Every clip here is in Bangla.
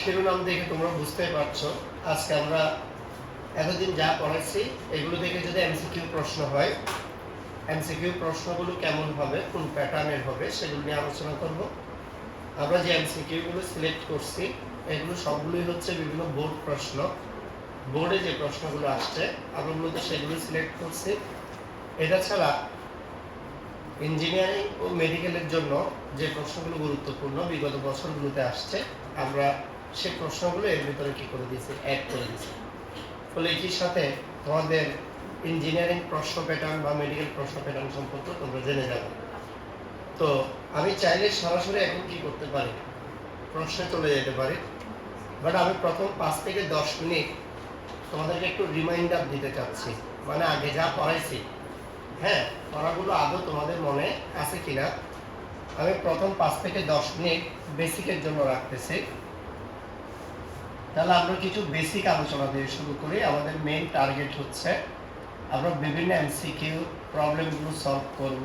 শিরোনাম দেখে তোমরা বুঝতেই পারছো আজকে আমরা এতদিন যা পড়াইছি এগুলো থেকে যদি এমসিকিউ প্রশ্ন হয়, এমসিকিউ প্রশ্নগুলো কেমন হবে, কোন প্যাটার্নের হবে সেগুলো নিয়ে আলোচনা করব। আমরা যে এমসিকিউগুলো সিলেক্ট করছি এগুলো সবগুলোই হচ্ছে বিভিন্ন বোর্ড প্রশ্ন। বোর্ডে যে প্রশ্নগুলো আসছে আমরা মূলত সেগুলো সিলেক্ট করছি। এটা ছাড়া ইঞ্জিনিয়ারিং ও মেডিকেলের জন্য যে প্রশ্নগুলো গুরুত্বপূর্ণ বিগত বছরগুলোতে আসছে আমরা সেই প্রশ্নগুলো এর ভিতরে কি করে দিয়েছি, অ্যাড করে দিয়েছি। ফলে এটির সাথে তোমাদের ইঞ্জিনিয়ারিং প্রশ্ন প্যাটার্ন বা মেডিকেল প্রশ্ন প্যাটার্ন সম্পর্কে তোমরা জেনে যাবে। তো আমি চাইলে সরাসরি এখন কি করতে পারি, প্রশ্নে চলে যেতে পারি, বাট আমি প্রথম 5 থেকে 10 মিনিট তোমাদেরকে একটু রিমাইন্ডার দিতে চাচ্ছি। মানে আগে যা পড়াইছি, হ্যাঁ, পড়াগুলো আদৌ তোমাদের মনে আছে কিনা আমি প্রথম 5 থেকে 10 মিনিট বেসিকের জন্য রাখতেছি। তাহলে আমরা কিছু বেসিক আলোচনা দিয়ে শুরু করি। আমাদের মেইন টার্গেট হচ্ছে আমরা বিভিন্ন এমসিকিউ প্রবলেমগুলো সলভ করব।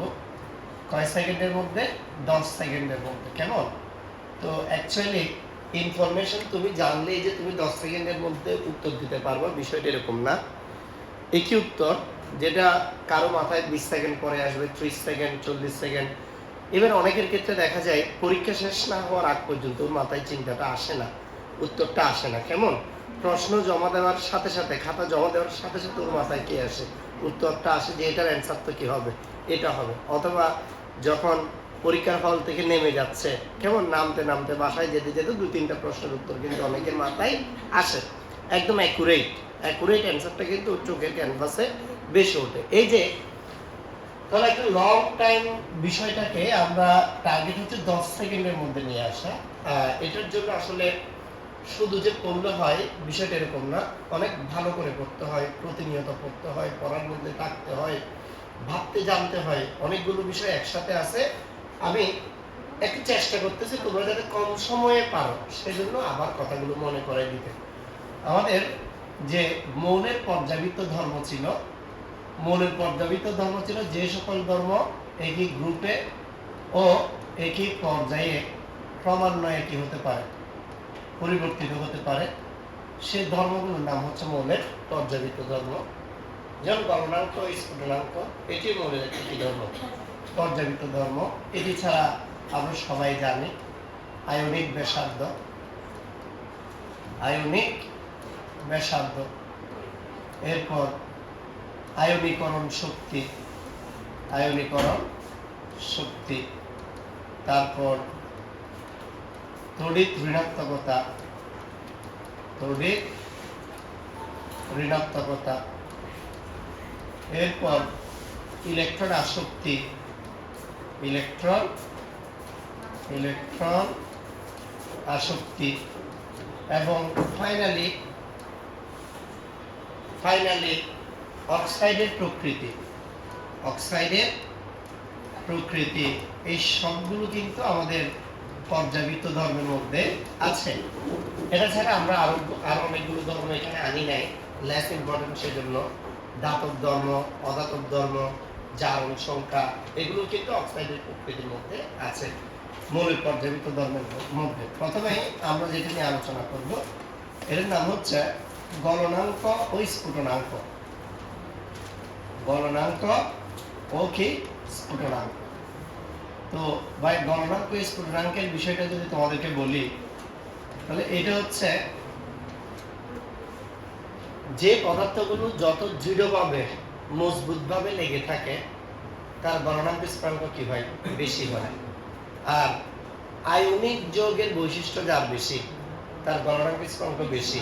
কয় সেকেন্ডের মধ্যে? 10 সেকেন্ডের মধ্যে। কেমন? তো অ্যাকচুয়ালি ইনফরমেশন তুমি জানলেই যে তুমি 10 সেকেন্ডের মধ্যে উত্তর দিতে পারবে বিষয়টা এরকম না। একই উত্তর যেটা কারো মাথায় 20 সেকেন্ড পরে আসবে, 30 সেকেন্ড, 40 সেকেন্ড, এবার অনেকের ক্ষেত্রে দেখা যায় পরীক্ষা শেষ না হওয়ার আগ পর্যন্ত ওর মাথায় চিন্তাটা আসে না, উত্তরটা আসে না। কেমন? প্রশ্ন জমা দেওয়ার সাথে সাথে, খাতা জমা দেওয়ার সাথে সাথে ওর মাথায় কি আসে? উত্তরটা আসে যে এটার অ্যান্সার তো কি হবে, এটা হবে। অথবা যখন পরীক্ষার হল থেকে নেমে যাচ্ছে, কেমন নামতে নামতে বাসায় যেতে যেতে 2-3টা প্রশ্নের উত্তর কিন্তু অনেকের মাথায় আসে, একদম অ্যাকুরেট অ্যান্সারটা কিন্তু চোখের ক্যানভাসে বেশি ওঠে। এই যে তাহলে একটা লং টাইম বিষয়টাকে আমরা টার্গেট হচ্ছে 10 সেকেন্ডের মধ্যে নিয়ে আসা। এটার জন্য আসলে শুধু যে পড়লে হয় বিষয়টা এরকম না, অনেক ভালো করে পড়তে হয়, প্রতিনিয়ত পড়তে হয়, পড়ার মধ্যে থাকতে হয়, ভাবতে জানতে হয়, অনেকগুলো বিষয় একসাথে আছে। আমি একটু চেষ্টা করতেছি তোমরা যাতে কম সময়ে পারো সেজন্য আবার কথাগুলো মনে করাই দিতে। আমাদের যে মৌলের পর্যাবৃত্ত ধর্ম ছিল, মৌলের পর্যাবৃত্ত ধর্ম ছিল যে সকল ধর্ম একই গ্রুপে ও একই পর্যায়ে ক্রমান্বয়ে কি হতে পারে, পরিবর্তিত হতে পারে, সেই ধর্মগুলোর নাম হচ্ছে মৌলের পর্যাবৃত্ত ধর্ম। যেমন গলনাঙ্ক, স্ফুটনাঙ্ক, এটি মৌলের একটি ধর্ম, পর্যাবৃত্ত ধর্ম। এটি ছাড়া আমরা সবাই জানি আয়নিক ব্যাসার্ধ, আয়নিক ব্যাসার্ধ, এরপর আয়নীকরণ শক্তি, আয়নীকরণ শক্তি, তারপর তড়িৎ ঋণাত্মকতা, তড়িৎ ঋণাত্মকতা, এরপর ইলেকট্রন আসক্তি, ইলেকট্রন আসক্তি, এবং ফাইনালি অক্সাইডের প্রকৃতি, অক্সাইডের প্রকৃতি। এই সবগুলো কিন্তু আমাদের পর্যাবৃত্ত ধর্মের মধ্যে আছে। এটা ছাড়া আমরা আরো অনেকগুলো ধর্ম এখানে আনি নাই, লেস ইম্পর্টেন্ট, সেজন্য ধাতব ধর্ম, অধাতব ধর্ম, জারণ সংখ্যা, এগুলো কিন্তু অক্সাইডের প্রকৃতির মধ্যে আছে মৌলিক পর্যাবৃত্ত ধর্মের মধ্যে। প্রথমে আমরা যেটা নিয়ে আলোচনা করব এর নাম হচ্ছে গলনাঙ্ক ও স্ফুটনাঙ্ক। গলনাঙ্ক ও কি স্ফুটনাঙ্ক। তো ভাই গলনাঙ্ক স্ফুটনাঙ্কের বিষয়টা যদি তোমাদেরকে বলি তাহলে এটা হচ্ছে যে পদার্থগুলো যত দৃঢ়ভাবে মজবুতভাবে লেগে থাকে তার গলনাঙ্ক স্ফুটনাঙ্ক কি হয়, বেশি হয়। আর আয়নিক যৌগের বৈশিষ্ট্য যার বেশি তার গলনাঙ্ক স্ফুটনাঙ্ক বেশি।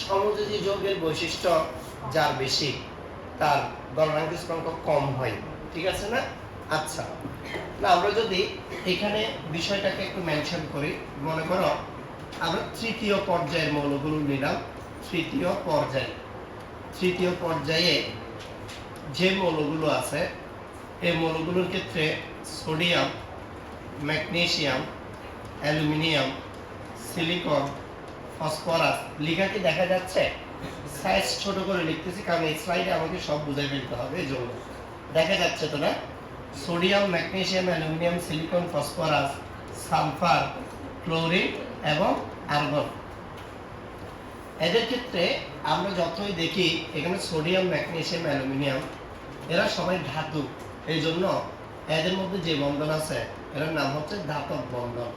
সমযোজী যৌগের বৈশিষ্ট্য যার বেশি তার গলনাঙ্ক স্ফুটনাঙ্ক কম হয়। ঠিক আছে না? আচ্ছা, না আমরা যদি এখানে বিষয়টাকে একটু মেনশন করি, মনে করো আমরা তৃতীয় পর্যায়ের মৌলগুলো নিলাম। তৃতীয় পর্যায়ে যে মৌলগুলো আছে এই মৌলগুলোর ক্ষেত্রে sodium, magnesium, aluminium, silicon, phosphorus. লেখা কি দেখা যাচ্ছে? সাইজ ছোট করে লিখতেছি কারণ এই স্লাইডে আমাকে সব বুঝাই ফেলতে হবে, এই জন্য। দেখা যাচ্ছে তো না? Sodium, magnesium, aluminium, silicon, phosphorus, sulphur, chlorine এবং আর্গন। এদের ক্ষেত্রে আমরা যতই দেখি এখানে সোডিয়াম, ম্যাগনেসিয়াম, অ্যালুমিনিয়াম এরা সবাই ধাতু। এই জন্য এদের মধ্যে যে বন্ধন আছে এর নাম হচ্ছে ধাতব বন্ধন।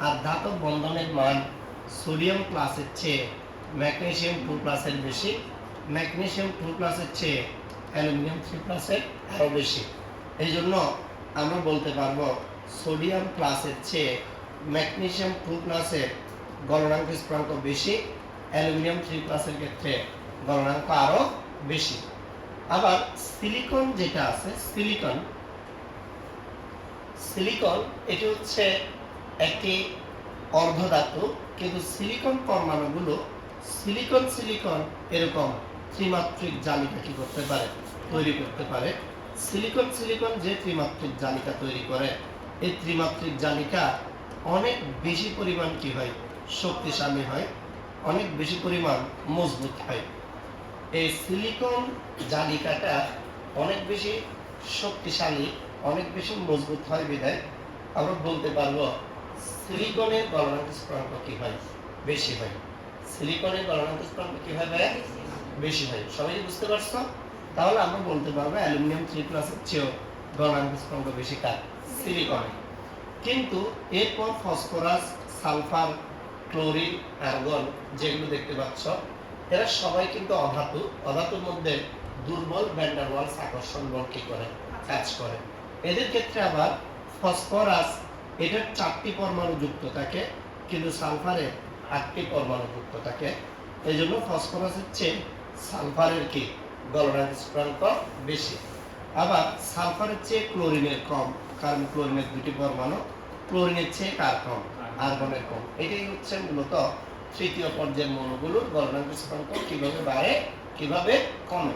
আর ধাতব বন্ধনের মান সোডিয়াম প্লাসের চেয়ে ম্যাগনেসিয়াম 2 প্লাসের বেশি, ম্যাগনেসিয়াম 2 প্লাসের চেয়ে অ্যালুমিনিয়াম 3 প্লাসের আরও বেশি। এই জন্য আমরা বলতে পারবো সোডিয়াম প্লাসের চেয়ে ম্যাগনেসিয়াম 2 প্লাসের গলনাঙ্ক স্ফুটনাঙ্ক বেশি, অ্যালুমিনিয়াম 3 প্লাসের ক্ষেত্রে গলনাঙ্ক আরও বেশি। আবার সিলিকন যেটা আছে, সিলিকন এটি হচ্ছে একটি অর্ধধাতু, কিন্তু সিলিকন পরমাণুগুলো সিলিকন এরকম ত্রিমাত্রিক জালিকা কি করতে পারে, তৈরি করতে পারে। সিলিকন যে ত্রিমাত্রিক জালিকা তৈরি করে, এই ত্রিমাত্রিক জালিকা অনেক বেশি পরিমাণ কি হয়, শক্তিশালী হয়, অনেক বেশি পরিমাণ মজবুত হয়। এই সিলিকন জালিকাটা অনেক বেশি শক্তিশালী, অনেক বেশি মজবুত হয় বিধায় আমরা বলতে পারবো সিলিকনের গলনাঙ্ক স্ফুটনাঙ্ক কি হয়, বেশি হয়। সিলিকনের গলনাঙ্ক স্ফুটনাঙ্ক কি হয়, বেশি হয়। সবাই বুঝতে পারছো? তাহলে আমরা বলতে পারবো অ্যালুমিনিয়াম 3 প্লাসের চেয়েও গলনাঙ্ক স্ফুটনাঙ্ক বেশি কার, সিলিকনে। কিন্তু এরপর ফসফরাস, সালফার, ক্লোরিন, আর্গন যেগুলো দেখতে পাচ্ছ এরা সবাই কিন্তু অধাতু। অধাতুর মধ্যে দুর্বল ভ্যান ডার ওয়ালস আকর্ষণ বল কি করে, কাজ করে। এদের ক্ষেত্রে আবার ফসফরাস এটার 4টি পরমাণু যুক্ত থাকে, কিন্তু সালফারের 8টি পরমাণু যুক্ত থাকে। এই জন্য ফসফরাসের চেয়ে সালফারের কি গলনাঙ্ক স্ফুটনাঙ্ক বেশি। আবার সালফারের চেয়ে ক্লোরিনের কম, কারণ ক্লোরিনের 2টি পরমাণু, ক্লোরিনের চেয়ে কার কম, আর্গনের কম। এটাই হচ্ছে মূলত তৃতীয় পর্যায়ের মৌলগুলোর গলনাঙ্ক স্ফুটনাঙ্ক কিভাবে বাড়ে, কিভাবে কমে।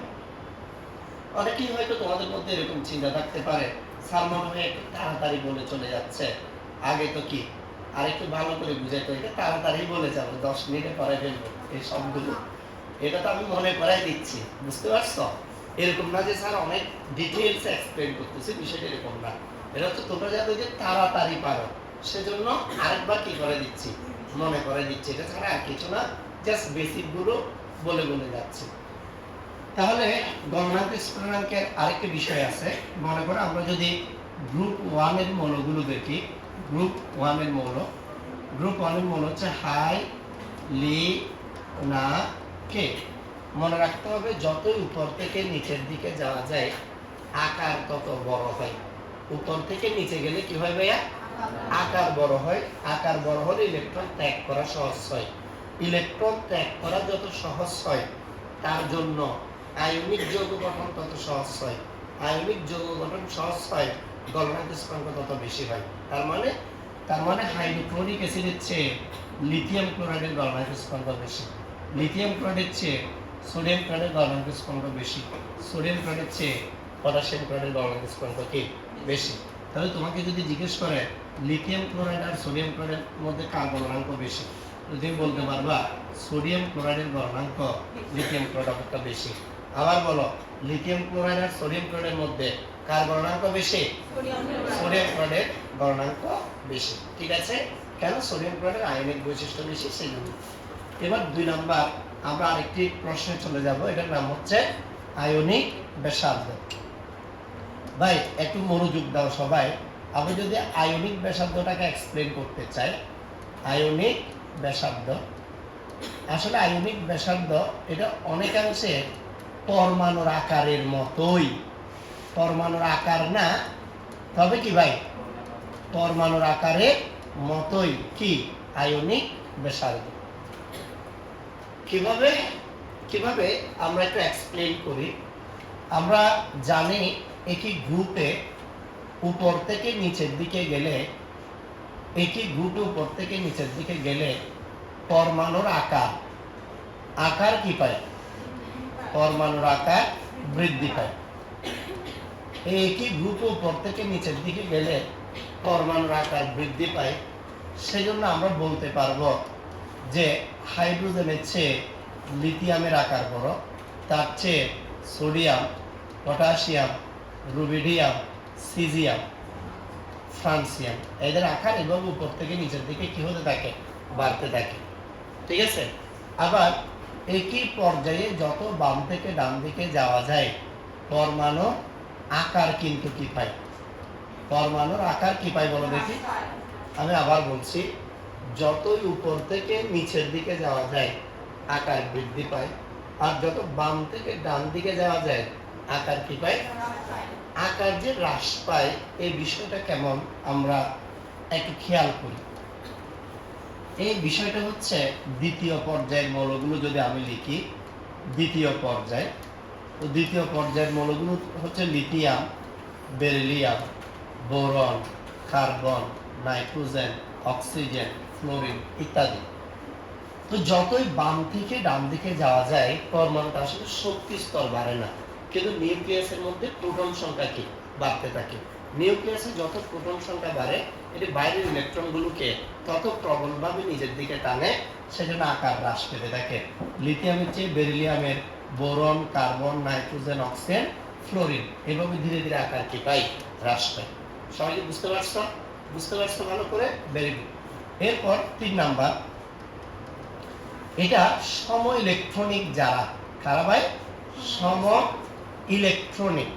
অনেকেই হয়তো তোমাদের মধ্যে এরকম চিন্তা থাকতে পারে, স্যার মনে হয় একটু তাড়াতাড়ি বলে চলে যাচ্ছে, আগে তো কি আর একটু ভালো করে বুঝাইতো, এটা তাড়াতাড়ি বলে যাবো, 10 মিনিটে পরে ফেলবো এই সবগুলো। এটা তো আমি মনে করাই দিচ্ছি, বুঝতে পারছো? এরকম না যে স্যার অনেক ডিটেইলস এক্সপ্লেইন করতেছি, বিষয়টা এরকম না। এটা হচ্ছে তোমরা যাতে যে তাড়াতাড়ি পারো সেজন্য আরেকবার কি করে দিচ্ছি, মনে করে দিচ্ছি। এটা ছাড়া আর কিছু না, জাস্ট বেসিক গুলো বলে যাচ্ছি। তাহলে গলনাঙ্ক স্ফুটনাঙ্কের আরেকটা বিষয় আছে। মনে করো আমরা যদি গ্রুপ 1 এর মৌলগুলো দেখি, গ্রুপ 1 এর মৌল হচ্ছে হাই, লি, না, কে। মনে রাখতে হবে যতই উপর থেকে নিচের দিকে যাওয়া যায় আকার তত বড় হয়। উপর থেকে নিচে গেলে কি হয় ভাইয়া, আকার বড় হয়। আকার বড় হলে ইলেকট্রন ত্যাগ করা সহজ হয়। ইলেকট্রন ত্যাগ করা যত সহজ হয় তার জন্য আয়নিক যৌগ গঠন তত সহজ হয়। আয়নিক যৌগ গঠন সহজ হয়, গলনাঙ্ক স্ফুটনাঙ্ক তত বেশি হয়। তার মানে হাইড্রোক্লোরিক অ্যাসিডের চেয়ে লিথিয়াম ক্লোরাইডের গলনাঙ্ক স্ফুটনাঙ্ক বেশি। লিথিয়াম ক্লোরাইডের চেয়ে সোডিয়াম ক্লোরাইডের গলনাঙ্ক স্ফুটনাঙ্ক বেশি। সোডিয়াম ক্লোরাইডের চেয়ে পটাশিয়াম ক্লোরাইডের গলনাঙ্ক স্ফুটনাঙ্ক কি বেশি। তাহলে তোমাকে যদি জিজ্ঞেস করে লিথিয়াম ক্লোরাইড আর সোডিয়াম ক্লোরাইডের মধ্যে কার গলনাঙ্ক বেশি, তুমি বলতে পারবা সোডিয়াম ক্লোরাইডের গলনাঙ্ক লিথিয়াম ক্লোরাইড অপেক্ষা বেশি। আবার বলো লিথিয়াম ক্লোরাইড আর সোডিয়াম ক্লোরাইডের মধ্যে কার গলনাঙ্ক বেশি, সোডিয়াম ক্লোরাইডের গলনাঙ্ক বেশি। ঠিক আছে? কেন? সোডিয়াম ক্লোরাইডের আয়নিক বৈশিষ্ট্য বেশি, সেই জন্য। এবার 2 নাম্বার আমরা আরেকটি প্রশ্নে চলে যাব। এটার নাম হচ্ছে আয়নিক ব্যাসার্ধ। ভাই একটু মনোযোগ দাও সবাই। আমি যদি আয়নিক ব্যাসার্ধটাকে এক্সপ্লেন করতে চাই, আয়নিক ব্যাসার্ধ, আসলে আয়নিক ব্যাসার্ধ এটা অনেকাংশে পরমাণুর আকারের মতোই। পরমাণুর আকার না, তবে কি ভাই পরমাণুর আকারের মতোই কি আয়নিক ব্যাসার্ধ। কিভাবে আমরা একটু এক্সপ্লেন করি। আমরা জানি একই গ্রুপে উপর থেকে নিচের দিকে গেলে পরমাণুর আকার কি পায়, পরমাণুর আকার বৃদ্ধি পায়। একই গ্রুপে উপর থেকে নিচের দিকে গেলে পরমাণুর আকার বৃদ্ধি পায়। সেজন্য আমরা বলতে পারবো যে হাইড্রোজেনের চেয়ে লিথিয়ামের আকার বড়, তার চেয়ে sodium, potassium, rubidium, caesium, francium এদের আকার এবং উপর থেকে নিচের দিকে কি হতে থাকে, বাড়তে থাকে। ঠিক আছে? আবার একই পর্যায়ে যত বাম থেকে ডান দিকে যাওয়া যায় পরমাণু আকার কিন্তু কি পাই? পরমাণুর আকার কি পাই বলো দেখি? আমি আবার বলছি, যতই উপর থেকে নিচের দিকে যাওয়া যায় আকার বৃদ্ধি পায়, আর যত বাম থেকে ডান দিকে যাওয়া যায় আকার কি পায়? আকার যে হ্রাস পায়, এই বিষয়টা কেমন আমরা একটু খেয়াল করি। এই বিষয়টা হচ্ছে দ্বিতীয় পর্যায়ের মৌলগুলো যদি আমি লিখি, দ্বিতীয় পর্যায়, তো দ্বিতীয় পর্যায়ের মৌলগুলো হচ্ছে lithium, beryllium, boron, carbon, nitrogen, oxygen, fluorine ইত্যাদি। তো যতই বাম থেকে ডান দিকে যাওয়া যায় পরমাণুটা আসলে শক্তি স্তর বাড়ে না, কিন্তু নিউক্লিয়াসের মধ্যে প্রোটন সংখ্যা কি বাড়তে থাকে। নিউক্লিয়াসে যত প্রোটন সংখ্যা বাড়ে, এটি বাইরের ইলেকট্রনগুলোকে তত প্রবলভাবে নিজের দিকে টানে, সেজন্য আকার হ্রাস পেতে থাকে। লিথিয়ামের চেয়ে বেরিলিয়ামের boron, carbon, nitrogen, oxygen, fluorine এভাবে ধীরে ধীরে আকার কি পাই? হ্রাস পায়। সবাই কি বুঝতে পারছো? বুঝতে পারছো ভালো করে? Very good. এরপর 3 নাম্বার, এটা সম ইলেকট্রনিক যারা, কারা ভাই? সম ইলেকট্রনিক,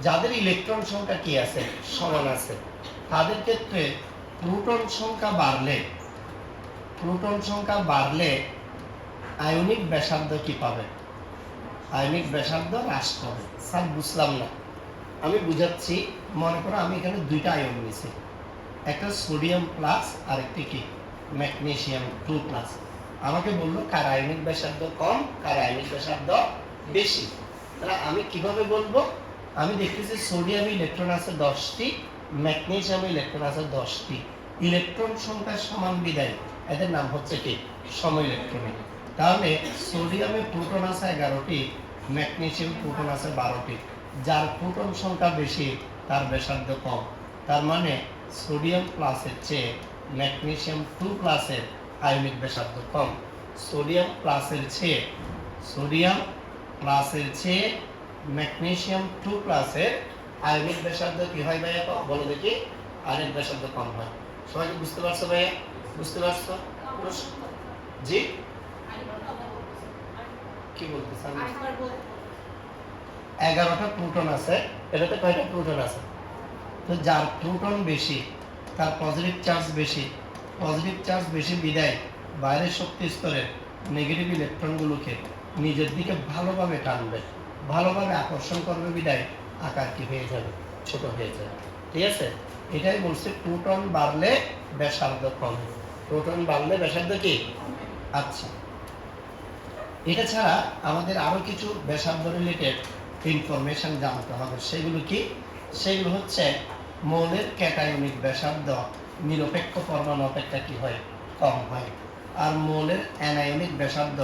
যাদের ইলেকট্রন সংখ্যা কি আছে? সমান আছে, তাদের ক্ষেত্রে প্রোটন সংখ্যা বাড়লে আয়নিক ব্যাসার্ধ কি পাবে? আয়নিক ব্যাসার্ধ হ্রাস পাবে। স্যার বুঝলাম না, আমি বুঝাচ্ছি। মনে করো আমি এখানে দুইটা আয়ন নিয়েছি, একটা সোডিয়াম প্লাস আর একটি কি ম্যাগনেসিয়াম 2 প্লাস। আমাকে বললো কার আয়নিক ব্যাসার্ধ কম, কার আয়নিক ব্যাসার্ধ বেশি। তাহলে আমি কিভাবে বলবো? আমি দেখতেছি সোডিয়ামে ইলেকট্রন আছে 10টি, ম্যাগনেসিয়ামে ইলেকট্রন আছে 10টি। ইলেকট্রন সংখ্যা সমান বিদায় এদের নাম হচ্ছে কি সম ইলেকট্রনিক। তাহলে সোডিয়ামে প্রোটন আছে 11টি, ম্যাগনেসিয়ামে প্রোটন আছে 12টি। যার প্রোটন সংখ্যা বেশি তার ব্যাসার্ধ কম। তার মানে সোডিয়াম প্লাসের চেয়ে ম্যাগনেসিয়াম 2 প্লাসের আয়নিক ব্যাসার্ধ কম। সোডিয়াম প্লাসের চেয়ে ম্যাগনেসিয়াম 2 প্লাসের আয়নিক ব্যাসার্ধ কি হয় ভাইয়া? বলো দেখি। আয়নিক ব্যাসার্ধ কম হয়। সবাই কি বুঝতে পারছো ভাইয়া? বুঝতে পারছো? জি কি বলতেছেন? 11টা প্রোটন আছে, এটাতে কয়টা প্রোটন আছে? তো যার প্রোটন বেশি তার পজিটিভ চার্জ বেশি বিদায় বাইরের শক্তি স্তরের নেগেটিভ ইলেকট্রনগুলোকে নিজের দিকে ভালোভাবে টানবে, ভালোভাবে আকর্ষণ করবে বিদায় আকার কি হয়ে যাবে? ছোট হয়ে যাবে। ঠিক আছে, এটাই বলছে প্রোটন বাড়লে ব্যাসার্ধ কমে। প্রোটন বাড়লে ব্যাসার্ধ কি? আচ্ছা, এটা ছাড়া আমাদের আরো কিছু ব্যাসার্ধ রিলেটেড ইনফরমেশন জানতে হবে। সেগুলো কি? সেগুলো হচ্ছে মৌলের ক্যাটায়নিক ব্যাসার্ধ নিরপেক্ষ পরমাণু অপেক্ষা কি হয়? কম হয়। আর মৌলের অ্যানায়নিক ব্যাসার্ধ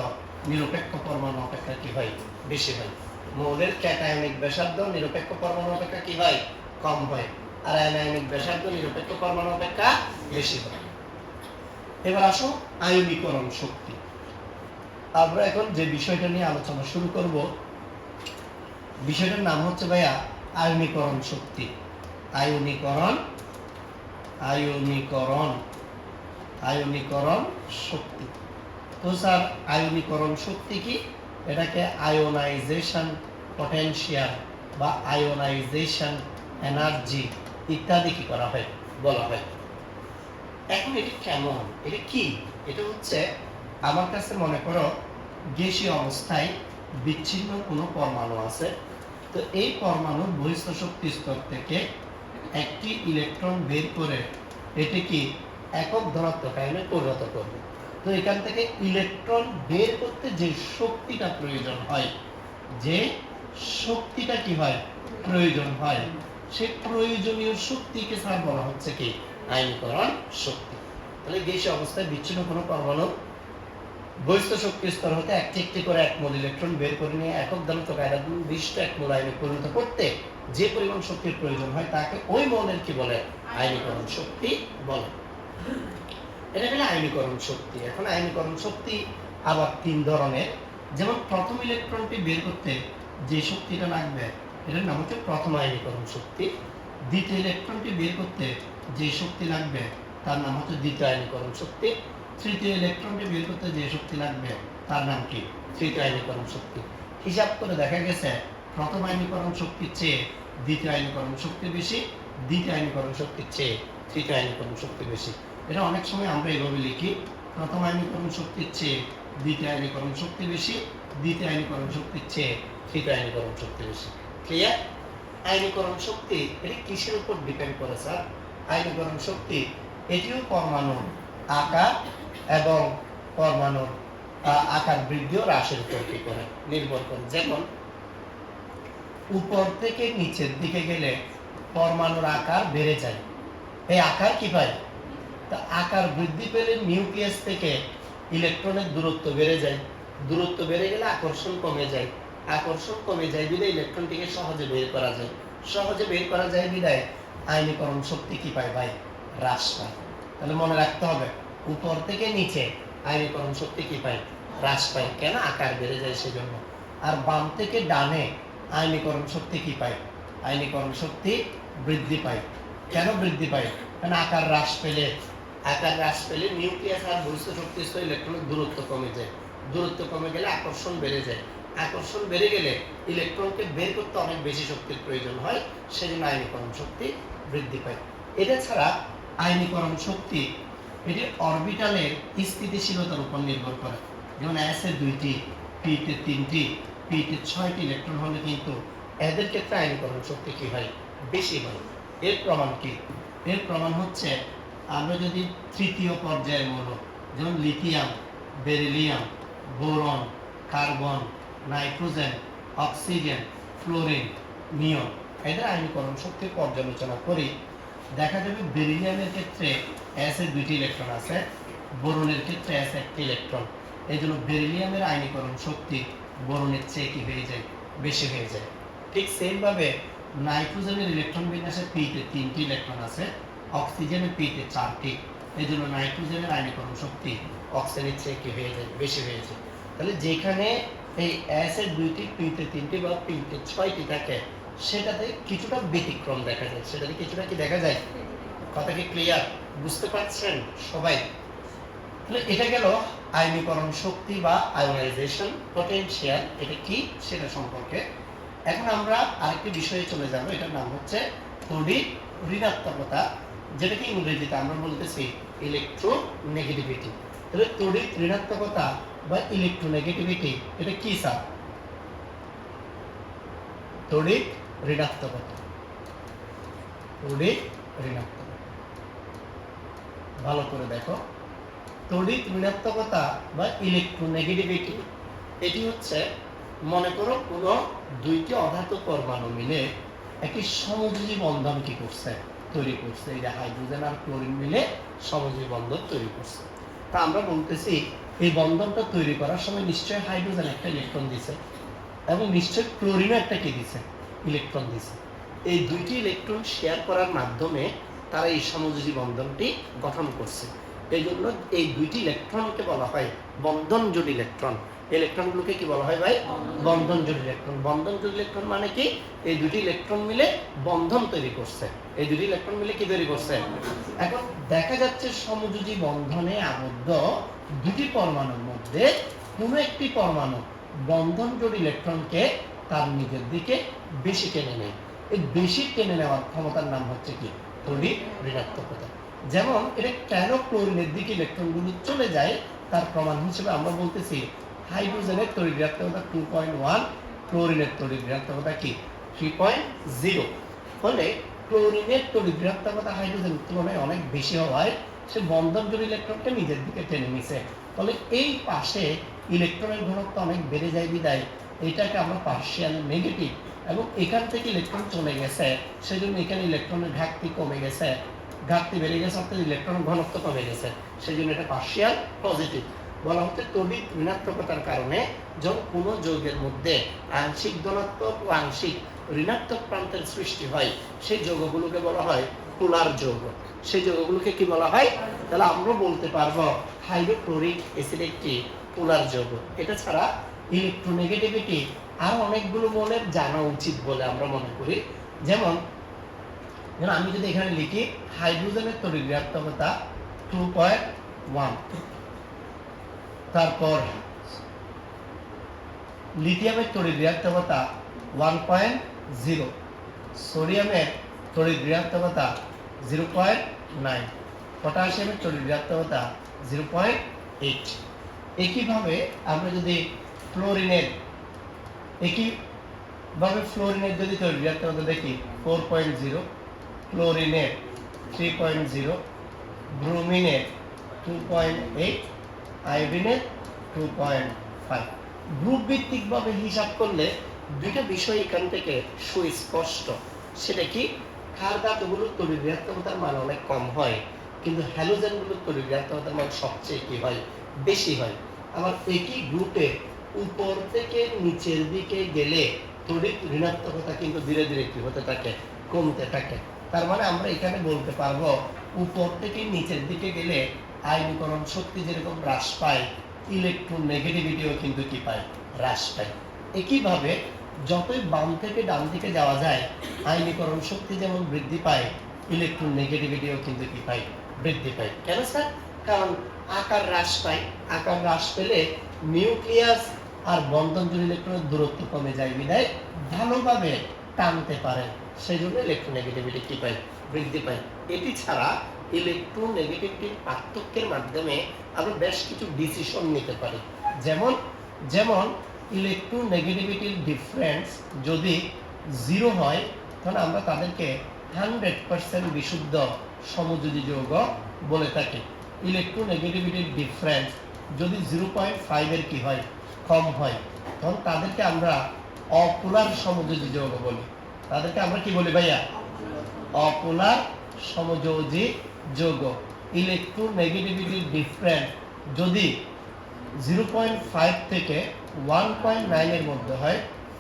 নিরপেক্ষ পরমাণু অপেক্ষা কি হয়? বেশি হয়। মৌলের ক্যাটায়নিক ব্যাসার্ধ নিরপেক্ষ পরমাণু অপেক্ষা কি হয়? কম হয়। আর অ্যানায়নিক ব্যাসার্ধ নিরপেক্ষ পরমাণু অপেক্ষা বেশি হয়। এবার আসো আয়নীকরণ শক্তি। আমরা এখন যে বিষয়টা নিয়ে আলোচনা শুরু করব, বিষয়টার নাম হচ্ছে ভাইয়া আয়নীকরণ শক্তি। আয়নীকরণ শক্তি। তো স্যার আয়নীকরণ শক্তি কি? এটাকে আয়োনাইজেশন পটেনশিয়াল বা আয়োনাইজেশন এনার্জি ইত্যাদি কি করা হয়? বলা হয়। এখন এটি কেমন? এটা কি? এটা হচ্ছে, আমার কাছে মনে করো গ্যাসীয় অবস্থায় বিচ্ছিন্ন কোনো পরমাণু আছে। তো এই পরমাণুর বহিঃস্থ শক্তি স্তর থেকে একটি ইলেকট্রন বের করে এটি কি একক ধনাত্মক আয়নে পরিণত করবে। তো এখান থেকে ইলেকট্রন বের করতে যে শক্তিটা প্রয়োজন হয়, সেই প্রয়োজনীয় শক্তিকে স্যার বলা হচ্ছে কি আয়নীকরণ শক্তি। তাহলে গ্যাসীয় অবস্থায় বিচ্ছিন্ন কোনো পরমাণু বহিঃস্থ শক্তি স্তর হতে একটি একটি করে 1 মোল ইলেকট্রন বের করে নিয়ে একক ধনাত্মক আয়নে বিশিষ্ট 1 মোল আয়নে পরিণত করতে যে পরিমাণ শক্তির প্রয়োজন হয় তাকে ওই মৌলের কি বলে? আয়নীকরণ শক্তি বলে। এটা হলো আয়নীকরণ শক্তি। এখন আয়নীকরণ শক্তি আবার 3 ধরনের। যেমন প্রথম ইলেকট্রনটি বের করতে যে শক্তিটা লাগবে এটার নাম হচ্ছে প্রথম আয়নীকরণ শক্তি। দ্বিতীয় ইলেকট্রনটি বের করতে যে শক্তি লাগবে তার নাম হচ্ছে দ্বিতীয় আয়নীকরণ শক্তি। তৃতীয় ইলেকট্রনটি বের করতে যে শক্তি লাগবে তার নাম কি? তৃতীয় আয়নীকরণ শক্তি। হিসাব করে দেখা গেছে প্রথম আয়নীকরণ শক্তির চেয়ে দ্বিতীয় আয়নীকরণ শক্তি বেশি, দ্বিতীয় আয়নীকরণ শক্তির চেয়ে তৃতীয় আয়নীকরণ শক্তি বেশি। এটা অনেক সময় আমরা এইভাবে লিখি, প্রথম আয়নীকরণ শক্তির চেয়ে দ্বিতীয় আয়নীকরণ শক্তি বেশি, দ্বিতীয় আয়নীকরণ শক্তির চেয়ে তৃতীয় আয়নীকরণ শক্তি বেশি। ক্লিয়ার? আয়নীকরণ শক্তি এটা কিসের উপর ডিপেন্ড করে স্যার? আয়নীকরণ শক্তি এটিও পরমাণুর আকার এবং পরমাণুর আকার বৃদ্ধি ও হ্রাসের উপর কি করে নির্ভর করে। যেমন উপর থেকে নিচের দিকে গেলে পরমাণুর আকার বেড়ে যায়, এই আকার কি পায়? তা আকার বৃদ্ধি পেলে নিউক্লিয়াস থেকে ইলেকট্রনের দূরত্ব বেড়ে যায়, দূরত্ব বেড়ে গেলে আকর্ষণ কমে যায়, আকর্ষণ কমে যায় বিধায় ইলেকট্রনটিকে সহজে বের করা যায়, সহজে বের করা যায় বিধায় আয়নীকরণ শক্তি কি পায় ভাই? হ্রাস পায়। তাহলে মনে রাখতে হবে উপর থেকে নিচে আয়নীকরণ শক্তি কি পায়? হ্রাস পায়। কেন? আকার বেড়ে যায় সেজন্য। আর বাম থেকে ডানে আয়নীকরণ শক্তি কি পায়? আয়নীকরণ শক্তি বৃদ্ধি পায়। কেন বৃদ্ধি পায়? কারণ আকার হ্রাস পেলে নিউক্লিয়াস আর বহিঃস্থ শক্তিস্থ ইলেকট্রনের দূরত্ব কমে যায়, দূরত্ব কমে গেলে আকর্ষণ বেড়ে যায়, আকর্ষণ বেড়ে গেলে ইলেকট্রনকে বের করতে অনেক বেশি শক্তির প্রয়োজন হয়, সেজন্য আয়নীকরণ শক্তি বৃদ্ধি পায়। এটা ছাড়া আয়নীকরণ শক্তি এটি অরবিটালের স্থিতিশীলতার উপর নির্ভর করে। যেমন S এ 2টি, P তে 3টি, P তে 6টি ইলেকট্রন হলে কিন্তু এদের ক্ষেত্রে আয়নীকরণ শক্তি কি হয়? বেশি হয়। এর প্রমাণ কি? এর প্রমাণ হচ্ছে আমরা যদি তৃতীয় পর্যায়ের মৌল যেমন lithium, beryllium, boron, carbon, nitrogen, oxygen, fluorine, neon এদের আয়নীকরণ শক্তির পর্যালোচনা করি, দেখা যাবে বেরিলিয়ামের ক্ষেত্রে S এর 2টি ইলেকট্রন আছে, বোরনের ক্ষেত্রে S 1টি ইলেকট্রন। এই জন্য বেরিলিয়ামের আয়নীকরণ শক্তি বোরনের চেয়ে কি হয়ে যায়? বেশি হয়ে যায়। ঠিক সেম ভাবে নাইট্রোজেনের ইলেকট্রন বিন্যাসে P তে 3টি ইলেকট্রন আছে, অক্সিজেনের P তে 4টি। এই জন্য নাইট্রোজেনের আয়নীকরণ শক্তি অক্সিজেনের চেয়ে কি হয়ে যায়? বেশি হয়ে যায়। তাহলে যেখানে এই S এর 2টি, P তে 3টি বা P তে 6টি থাকে সেটাতে কিছুটা ব্যতিক্রম দেখা যায়, সেটাতে কিছুটা কি দেখা যায়? কথা কি ক্লিয়ার? বুঝতে পারছেন সবাই? তাহলে এটা গেল আয়নীকরণ শক্তি বা আয়োনাইজেশন পটেনশিয়াল, এটা কি সেটা সম্পর্কে। এখন আমরা আরেকটি বিষয়ে চলে যাব, এটার নাম হচ্ছে তড়িৎ ঋণাত্মকতা, যেটাকে ইংরেজিতে আমরা বলতেছি ইলেকট্রোনেগেটিভিটি। তাহলে তড়িৎ ঋণাত্মকতা বা ইলেকট্রোনেগেটিভিটি এটা কি স্যার? তড়িৎ ঋণাত্মকতা, তড়িৎ ঋণাত্মকতা ভালো করে দেখো, তড়িৎ ঋণাত্মকতা বা ইলেকট্রোনেগেটিভিটি এটি হচ্ছে, মনে করো কোনো দুইটি অধাতু পরমাণু মিলে একটি সমযোজী বন্ধন কি করছে? তৈরি করছে। এই যে হাইড্রোজেন আর ক্লোরিন মিলে সমযোজী বন্ধন তৈরি করছে। তা আমরা বলতেছি এই বন্ধনটা তৈরি করার সময় নিশ্চয়ই হাইড্রোজেন একটা ইলেকট্রন দিছে এবং নিশ্চয়ই ক্লোরিনও একটা কি দিছে? ইলেকট্রন দিছে। এই দুইটি ইলেকট্রন শেয়ার করার মাধ্যমে তারা এই সমযোজী বন্ধনটি গঠন করছে। এই জন্য এই দুইটি ইলেকট্রনকে বলা হয় বন্ধন জোড় ইলেকট্রন। ইলেকট্রনগুলোকে কি বলা হয় ভাই? বন্ধন জোড় ইলেকট্রন। বন্ধন জোড় ইলেকট্রন মানে কি? এই দুটি ইলেকট্রন মিলে বন্ধন তৈরি করছে। এই দুটি ইলেকট্রন মিলে কি তৈরি করছে? এখন দেখা যাচ্ছে সমযোজী বন্ধনে আবদ্ধ দুটি পরমাণুর মধ্যে কোনো একটি পরমাণু বন্ধন জোড় ইলেকট্রনকে তার নিজের দিকে বেশি টেনে নেয়। এই বেশি টেনে নেওয়ার ক্ষমতার নাম হচ্ছে কি? তড়িৎ ঋণাত্মকতা। যেমন এটা কেন ক্লোরিনের দিকে ইলেকট্রনগুলো চলে যায় তার প্রমাণ হিসেবে আমরা বলতেছি হাইড্রোজেনের তড়িৎ ঋণাত্মকতা 2.1, ক্লোরিনের তড়িৎ ঋণাত্মকতা কি? 3.0। ফলে ক্লোরিনের তড়িৎ ঋণাত্মকতা হাইড্রোজেনের তুলনায় অনেক বেশি হওয়ায় সে বন্ধন জোড় ইলেকট্রনকে নিজের দিকে টেনে নিছে। ফলে এই পাশে ইলেকট্রনের ঘনত্ব অনেক বেড়ে যায় বিদায় এটাকে আমরা পার্শিয়াল নেগেটিভ, এবং এখান থেকে ইলেকট্রন চলে গেছে সেজন্য এখানে ইলেকট্রনের ঘাটতি কমে গেছে, ঘাটতি বেড়ে গেছে অর্থাৎ ইলেকট্রন ঘনত্ব কমে গেছে, সেজন্য এটা পার্শিয়াল পজিটিভ বলা হচ্ছে। তড়িৎ ঋণাত্মকতার কারণে যখন কোনো যৌগের মধ্যে আংশিক ধনাত্মক ও আংশিক ঋণাত্মক প্রান্তের সৃষ্টি হয় সেই যৌগগুলোকে বলা হয় পোলার যৌগ। সেই যৌগগুলোকে কি বলা হয়? তাহলে আমরা বলতে পারবো হাইড্রোক্লোরিক অ্যাসিড একটি পোলার যৌগ। এটা ছাড়া ইলেকট্রোনেগেটিভিটি আরো অনেকগুলো মৌলের জানা উচিত বলে আমরা মনে করি। যেমন আমি যদি এখানে লিখি হাইড্রোজেনের তড়িৎ ঋণাত্মকতা 2.1, তারপর লিথিয়ামের তড়িৎ ঋণাত্মকতা 1.0, সোডিয়ামের তড়িৎ ঋণাত্মকতা 0.9, পটাশিয়ামের তড়িৎ ঋণাত্মকতা 0.8। একইভাবে আমরা যদি ফ্লোরিনের যদি তড়িৎ ঋণাত্মকতা দেখি 4.0, ক্লোরিনের 3.0, ব্রোমিনের 2.8, আয়োডিনের 2.5। গ্রুপ ভিত্তিকভাবে হিসাব করলে দুইটা বিষয় এখান থেকে সুস্পষ্ট। সেটা কি, ক্ষার ধাতুগুলোর তড়িৎ ঋণাত্মকতার মান অনেক কম হয়, কিন্তু হ্যালোজেনগুলোর তড়িৎ ঋণাত্মকতার মান সবচেয়ে কি হয়, বেশি হয়। আবার একই গ্রুপে উপর থেকে নিচের দিকে গেলে তড়িৎ ঋণাত্মকতা কিন্তু ধীরে ধীরে কি হতে থাকে, কমতে থাকে। তার মানে আমরা এখানে বলতে পারবো উপর থেকে নিচের দিকে গেলে আয়নীকরণ শক্তি যেরকম হ্রাস পায়, ইলেকট্রন নেগেটিভিটিও কিন্তু কি পায়, হ্রাস পায়। একইভাবে যতই বাম থেকে ডান দিকে যাওয়া যায় আয়নীকরণ শক্তি যেমন বৃদ্ধি পায়, ইলেকট্রন নেগেটিভিটিও কিন্তু কি পায়, বৃদ্ধি পায়। কেন স্যার? কারণ আকার হ্রাস পায়। আকার হ্রাস পেলে নিউক্লিয়াস আর বন্ধন জুড়ে ইলেকট্রনের দূরত্ব কমে যায়, বিধায় ভালোভাবে টানতে পারে, সেই জন্য ইলেকট্রন নেগেটিভিটি কি পায়, বৃদ্ধি পায়। এটি ছাড়া ইলেকট্রন নেগেটিভিটির পার্থক্যের মাধ্যমে আমরা বেশ কিছু ডিসিশন নিতে পারি। যেমন ইলেকট্রন নেগেটিভিটির ডিফারেন্স যদি 0 হয়, তাহলে আমরা তাদেরকে 100% বিশুদ্ধ সমযোজী যৌগ বলে থাকি। ইলেকট্রন নেগেটিভিটির ডিফারেন্স যদি 0.5 এর কি হয়, কম হয়, তখন তাদেরকে আমরা অপোলার সমযোজী যৌগ বলি। তাদেরকে আমরা কি বলি ভাইয়া? অপোলার সমযোজী যৌগ। ইলেকট্রন নেগেটিভিটির ডিফারেন্স যদি 0.5 থেকে 1.9 এর মধ্যে হয়,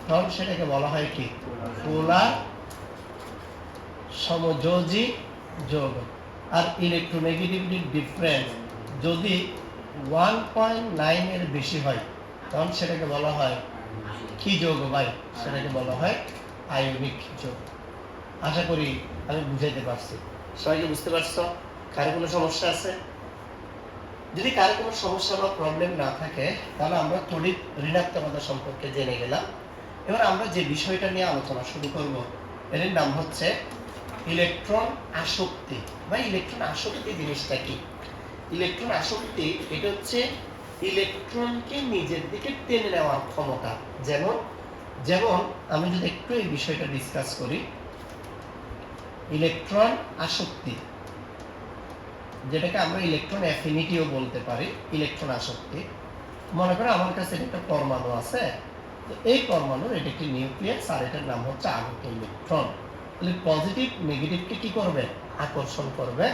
তখন সেটাকে বলা হয় কি, পোলার সমযোজী যৌগ। আর ইলেকট্রোনেগেটিভিটির ডিফারেন্স যদি 1.9 এর বেশি হয়, তখন সেটাকে বলা হয় কি যৌগ ভাই? সেটাকে বলা হয় আয়নিক যৌগ। আশা করি আমি বুঝাইতে পারছি। সবাইকে বুঝতে পারছো? কারো কোনো সমস্যা আছে? যদি কারো কোনো সমস্যা বা প্রবলেম না থাকে, তাহলে আমরা তড়িৎ ঋণাত্মকতা সম্পর্কে জেনে গেলাম। এবার আমরা যে বিষয়টা নিয়ে আলোচনা শুরু করব, এর নাম হচ্ছে ইলেকট্রন আসক্তি বা ইলেকট্রন আসক্তি জিনিসটা কি? ইলেকট্রন আসক্তি এটা হচ্ছে ইলেকট্রনকে নিজের দিকে টেনে নেওয়ার ক্ষমতা। যেমন আমি যদি একটু এই বিষয়টা ডিসকাস করি, ইলেকট্রন আসক্তি, যেটাকে আমরা ইলেকট্রন অ্যাফিনিটিও বলতে পারি। ইলেকট্রন আসক্তি, মনে করো আমার কাছে একটা পরমাণু আছে, তো এই পরমাণুর এটা একটি নিউক্লিয়াস আর এটার নাম হচ্ছে আগত ইলেকট্রন। তাহলে পজিটিভ নেগেটিভকে কি করবে? আকর্ষণ করবে।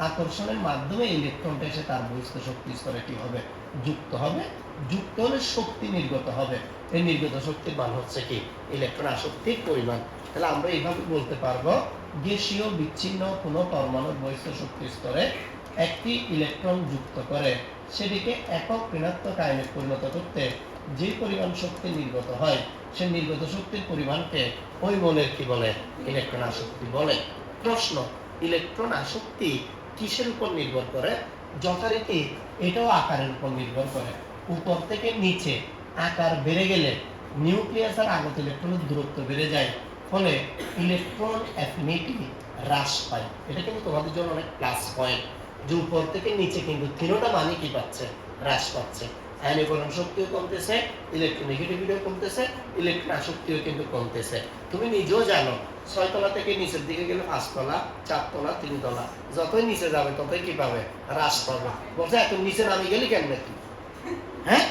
আকর্ষণের মাধ্যমে ইলেকট্রনটা এসে তার বহিস্থ শক্তি স্তরে কি হবে? যুক্ত হবে। যুক্ত হলে শক্তি নির্গত হবে। এই নির্গত শক্তির মান হচ্ছে কি? ইলেকট্রন আসক্তির পরিমাণ। তাহলে আমরা এইভাবে বলতে পারবো, গ্যাসীয় বিচ্ছিন্ন কোনো পরমাণুর বহিস্থ শক্তি স্তরে একটি ইলেকট্রন যুক্ত করে সেটিকে একক ঋণাত্মক আয়নে পরিণত করতে যে পরিমাণ শক্তি নির্গত হয়, সে নির্গত শক্তির পরিমাণকে ওই মোলের কি বলে? ইলেকট্রন আসক্তি বলে। প্রশ্ন, ইলেকট্রন আসক্তি কিসের উপর নির্ভর করে? যথারীতি এটাও আকারের উপর নির্ভর করে। উপর থেকে নিচে আকার বেড়ে গেলে নিউক্লিয়াস আর আগত ইলেকট্রনের দূরত্ব বেড়ে যায়, ফলে ইলেকট্রন অ্যাফিনিটি হ্রাস পায়। এটা কিন্তু তোমাদের জন্য অনেক প্লাস পয়েন্ট, যে উপর থেকে নিচে কিন্তু তিনটা মানে কি পাচ্ছে? হ্রাস পাচ্ছে। আয়নীকরণ শক্তিও কমতেছে, ইলেকট্রোনেগেটিভিটিও কমতেছে, ইলেকট্রন আসক্তিও কিন্তু কমতেছে। তুমি নিজেও জানো 6 তলা থেকে নিচের দিকে গেলে 5 তলা, 4 তলা, 3 তলা, যতই নিচে যাবে ততই কি পাবে? হ্রাস পাবে। বলছে এত নিচে নামে গেলি কেমনে তুই? হ্যাঁ,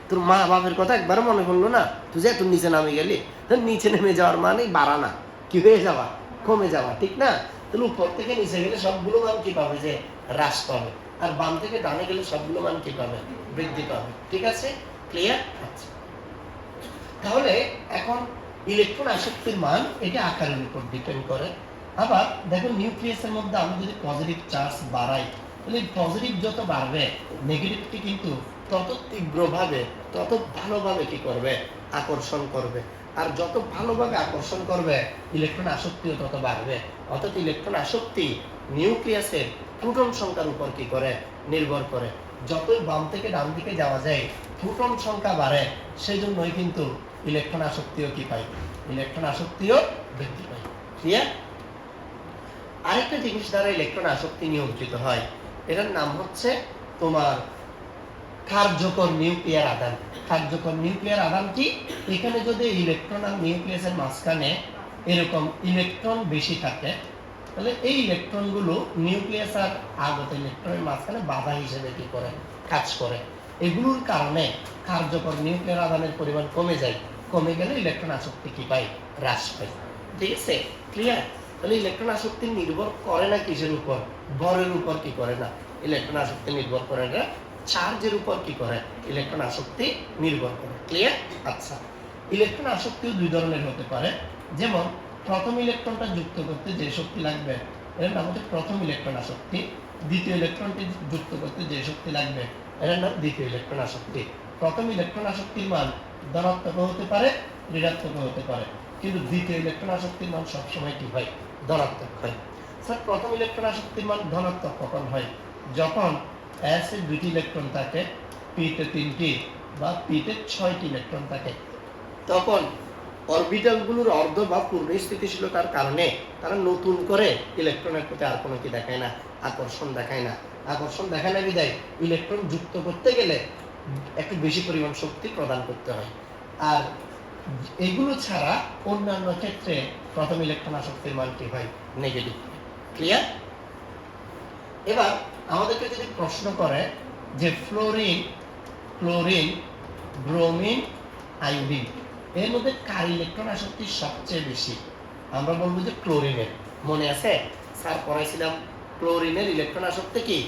তোর মা বাপের কথা একবারও মনে পড়লো না? তুই যে এত নিচে নামে গেলি, তোর নিচে নেমে যাওয়ার মানে বাড়া না, কি হয়ে যাওয়া? কমে যাওয়া, ঠিক না? তাহলে উপর থেকে নিচে গেলে সবগুলো মান কি পাবে? যে হ্রাস পাবে। আর বাম থেকে ডানে গেলে সবগুলো মান কি পাবে? বৃদ্ধি পাবে। ঠিক আছে? ক্লিয়ার? আচ্ছা, তাহলে এখন ইলেকট্রন আসক্তির মান এটা আকারের উপর ডিপেন্ড করে। আবার দেখো নিউক্লিয়াসের মধ্যে আমি যদি পজিটিভ চার্জ বাড়াই, তাহলে পজিটিভ যত বাড়বে নেগেটিভটি কিন্তু তত তীব্রভাবে, তত ভালোভাবে কি করবে? আকর্ষণ করবে। আর যত ভালোভাবে আকর্ষণ করবে ইলেকট্রন আসক্তিও তত বাড়বে। অর্থাৎ ইলেকট্রন আসক্তি নিউক্লিয়াসের প্রোটন সংখ্যার উপর কি করে? নির্ভর করে। যতই বাম থেকে ডান দিকে যাওয়া যায় প্রোটন সংখ্যা বাড়ে, সেই জন্যই কিন্তু ইলেকট্রন আসক্তিও কি পায়, ইলেকট্রন আসক্তিও বৃদ্ধি পায়। ক্লিয়ার? আরেকটা জিনিস দ্বারা ইলেকট্রন আসক্তি নিয়ন্ত্রিত হয়, এটার নাম হচ্ছে তোমার কার্যকর নিউক্লিয়ার আধান। কার্যকর নিউক্লিয়ার আধান কি? এখানে যদি ইলেকট্রন আর নিউক্লিয়াসের মাঝখানে এরকম ইলেকট্রন বেশি থাকে, তাহলে এই ইলেকট্রনগুলো নিউক্লিয়াস আর আগত ইলেকট্রনের মাঝখানে বাধা হিসেবে কি করে, কাজ করে। এগুলোর কারণে কার্যকর নিউক্লিয়ার আধানের পরিমাণ কমে যায়। কমে গেলে ইলেকট্রন আসক্তি কি পায়, হ্রাস পায়। ঠিক আছে? ক্লিয়ার? তাহলে ইলেকট্রন আসক্তি নির্ভর করে না কিসের উপর, ভরের উপর কি করে না, ইলেকট্রন আসক্তি নির্ভর করে না, চার্জের উপর কি করে, ইলেকট্রন আসক্তি নির্ভর করে। ক্লিয়ার? আচ্ছা, ইলেকট্রন আসক্তিও দুই ধরনের হতে পারে। যেমন প্রথম ইলেকট্রনটা যুক্ত করতে যে শক্তি লাগবে এর নাম হচ্ছে প্রথম ইলেকট্রন আসক্তি। দ্বিতীয় ইলেকট্রনটি যুক্ত করতে যে শক্তি লাগবে এর নাম দ্বিতীয় ইলেকট্রন আসক্তি। প্রথম ইলেকট্রন আসক্তির মান ধনাত্মক হতে পারে, ঋণাত্মক হতে পারে, কিন্তু দ্বিতীয় ইলেকট্রন আসক্তির মান সবসময় কি হয়, ধনাত্মক হয়। স্যার, প্রথম ইলেকট্রন আসক্তির মান ধনাত্মক কখন হয়? যখন এস এ 2টি ইলেকট্রন থাকে, পি তে 3টি বা পি তে 6টি ইলেকট্রন থাকে, তখন অরবিটালগুলোর অর্ধ বা পূর্ণ স্থিতিশীলতার কারণে তারা নতুন করে ইলেকট্রনের প্রতি আর কোনো কি দেখায় না, আকর্ষণ দেখায় না। আকর্ষণ দেখায় না বিদায় ইলেকট্রন যুক্ত করতে গেলে একটু বেশি পরিমাণ শক্তি প্রদান করতে হয়। আর এগুলো ছাড়া অন্যান্য ক্ষেত্রে প্রথম ইলেকট্রন আসক্তির মানটি হয় নেগেটিভ। ক্লিয়ার? এবার আমাদেরকে যদি প্রশ্ন করে যে ফ্লোরিন, ক্লোরিন, ব্রোমিন, আয়োডিন এর মধ্যে কার ইলেকট্রন আসক্তি সবচেয়ে বেশি, আমরা বলবো যে ক্লোরিনের। মনে আছে স্যার পড়াইছিলাম ক্লোরিনের ইলেকট্রন আসক্তি কি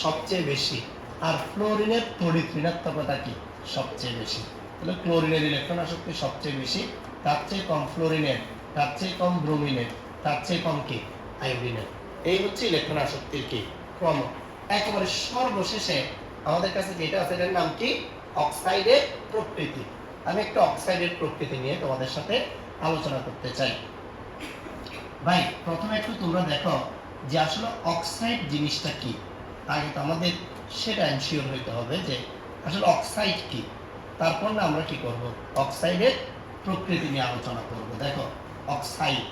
সবচেয়ে বেশি, আর ফ্লোরিনের তড়িৎ ঋণাত্মকতা কি সবচেয়ে বেশি। তাহলে ক্লোরিনের ইলেকট্রন আসক্তি সবচেয়ে বেশি, তার চেয়ে কম ফ্লোরিনের, তার চেয়ে কম ব্রোমিনের, তার চেয়ে কম কি আয়োডিনের। এই হচ্ছে ইলেকট্রন আসক্তির কি ক্রম। একেবারে সর্বশেষে আমাদের কাছে যেটা আছে এটার নাম কি অক্সাইডের প্রকৃতি। আমি একটা অক্সাইডের প্রকৃতি নিয়ে তোমাদের সাথে আলোচনা করতে চাই। ভাই প্রথমে একটু তোমরা দেখো যে আসলে অক্সাইড জিনিসটা কি। আগে তো আমাদের সেটা এনশিওর হইতে হবে যে আসলে অক্সাইড কি, তারপর না আমরা কি করব, অক্সাইডের প্রকৃতি নিয়ে আলোচনা করব। দেখো অক্সাইড,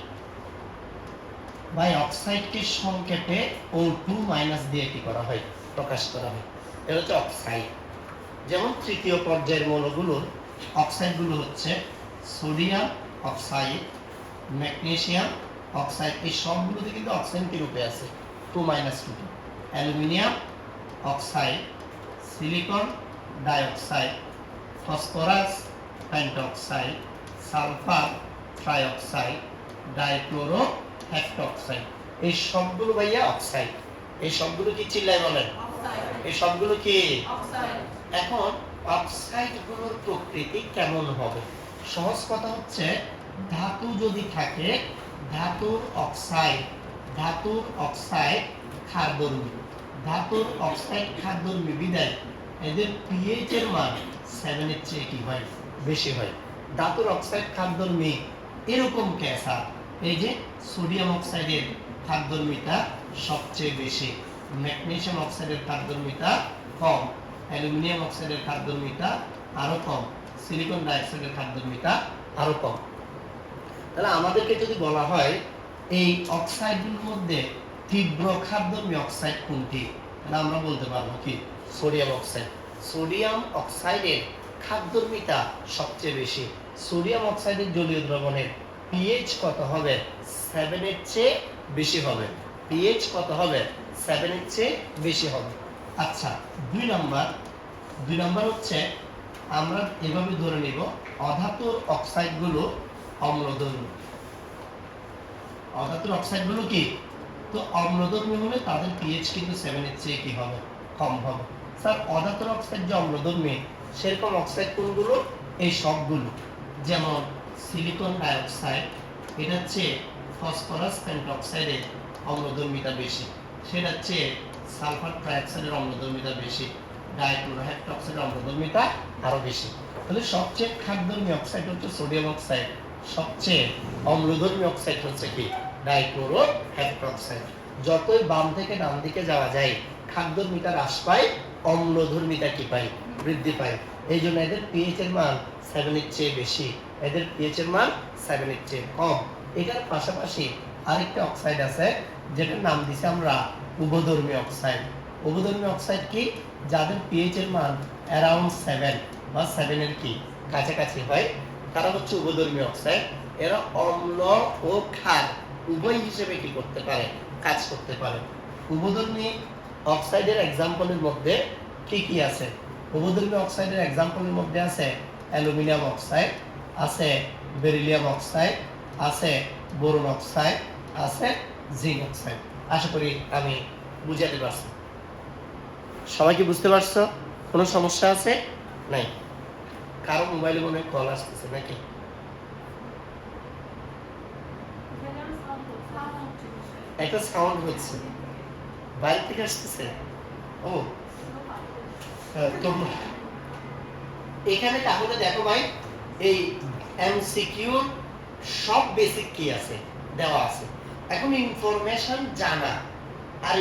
ভাই অক্সাইডকে সংক্ষেপে O2 মাইনাস দিয়ে কি করা হয়, প্রকাশ করা হয়। এটা হচ্ছে অক্সাইড। যেমন তৃতীয় পর্যায়ের মৌলগুলোর অক্সাইডগুলো হচ্ছে সোডিয়াম অক্সাইড, ম্যাগনেসিয়াম অক্সাইড, এই সবগুলোতে কিন্তু অক্সাইড কি রূপে আছে, 2 - 2, aluminium oxide, silicon dioxide, phosphorus pentoxide, sulphur trioxide, dichloro hexoxide, এই সবগুলো ভাইয়া অক্সাইড। এই সবগুলো কি চিল্লায় বলেন, এই সবগুলো কি অক্সাইড। এখন অক্সাইডগুলোর প্রকৃতি কেমন হবে? সহজ কথা হচ্ছে ধাতু যদি থাকে, ধাতুর অক্সাইড, ধাতুর অক্সাইড ক্ষারধর্মী, ধাতুর অক্সাইড ক্ষারধর্মী বিদায় এদের পিএইচ এর মান 7 এর চেয়ে কি হয়, বেশি হয়। ধাতুর অক্সাইড ক্ষারধর্মী এরকম ক্যাসা, এই যে সোডিয়াম অক্সাইডের ক্ষারধর্মিতা সবচেয়ে বেশি, ম্যাগনেসিয়াম অক্সাইডের ক্ষারধর্মিতা কম, অ্যালুমিনিয়াম অক্সাইডের ক্ষারধর্মিতা আরো কম, সিলিকন ডাইঅক্সাইডের ক্ষারধর্মিতা আরো কম। তাহলে আমাদেরকে যদি বলা হয় এই অক্সাইডগুলোর মধ্যে তীব্র ক্ষারধর্মী অক্সাইড কোনটি, তাহলে আমরা বলতে পারবো কি সোডিয়াম অক্সাইড। সোডিয়াম অক্সাইডের ক্ষারধর্মিতা সবচেয়ে বেশি। সোডিয়াম অক্সাইডের জলীয় দ্রবণের পিএইচ কত হবে, 7 এর চেয়ে বেশি হবে। পিএইচ কত হবে, 7 এর চেয়ে বেশি হবে। আচ্ছা, 2 নাম্বার হচ্ছে আমরা এভাবে ধরে নিব অধাতুর অক্সাইডগুলো অম্লধর্মী। অধাতুর অক্সাইডগুলো কি, তো অম্লধর্মী হলে তাদের পিএইচ কিন্তু 7 এর চেয়ে কি হবে, কম হবে। স্যার অধাতুর অক্সাইড যে অম্লধর্মী সেরকম অক্সাইড কোনগুলো, এই সবগুলো। যেমন সিলিকন ডাইঅক্সাইড, এটা হচ্ছে ফসফরাস পেন্টঅক্সাইডের অম্লধর্মিতা বেশি, সেটা হচ্ছে সালফার ট্রাইঅক্সাইডের অম্লধর্মিতা বেশি, ডাইক্লোরো হেক্সঅক্সাইডের অম্লধর্মিতা আরো বেশি। তাহলে সবচেয়ে ক্ষারধর্মী অক্সাইড হচ্ছে সোডিয়াম অক্সাইড, সবচেয়ে অম্লধর্মী অক্সাইড হচ্ছে কি ডাইক্লোরো হেক্সঅক্সাইড। যতই বাম থেকে ডান দিকে যাওয়া যায় খাদ্যধর্মিতা হ্রাস পায়, অম্লধর্মিতা কি পায়? বৃদ্ধি পায়। এই জন্য এদের পিএইচ এর মান 7 এর চেয়ে বেশি, এদের পিএইচ এর মান 7 এর চেয়ে কম। এটার পাশাপাশি আরেকটা অক্সাইড আছে যেটার নাম দিছি আমরা উভধর্মী অক্সাইড। উভধর্মী অক্সাইড কি? যাদের পিএইচ এর মান অ্যারাউন্ড 7 বা 7 এর কি কাছাকাছি হয়, তারা হচ্ছে উভধর্মী অক্সাইড। এরা অম্ল ও ক্ষার উভয় হিসেবে কি করতে পারে? কাজ করতে পারে। উভধর্মী অক্সাইডের এক্সাম্পলের মধ্যে কি কি আছে? উভধর্মী অক্সাইডের এক্সাম্পলের মধ্যে আছে অ্যালুমিনিয়াম অক্সাইড, আছে বেরিলিয়াম অক্সাইড, আছে বোরন অক্সাইড, আছে জিঙ্ক অক্সাইড। আশা করি আমি বুঝাতে পারছি। সবাই কি বুঝতে পারছো? কোনো সমস্যা আছে? নাই? কারো মোবাইলে মনে হয় কল আসতেছে নাকি? একটা সাউন্ড হচ্ছে, বাইরে থেকে আসতেছে। ও তোমরা এখানে তাহলে দেখো ভাই, এই এমসিকিউ সব বেসিক কি আছে দেওয়া আছে। এখন ইনফরমেশন জানা আর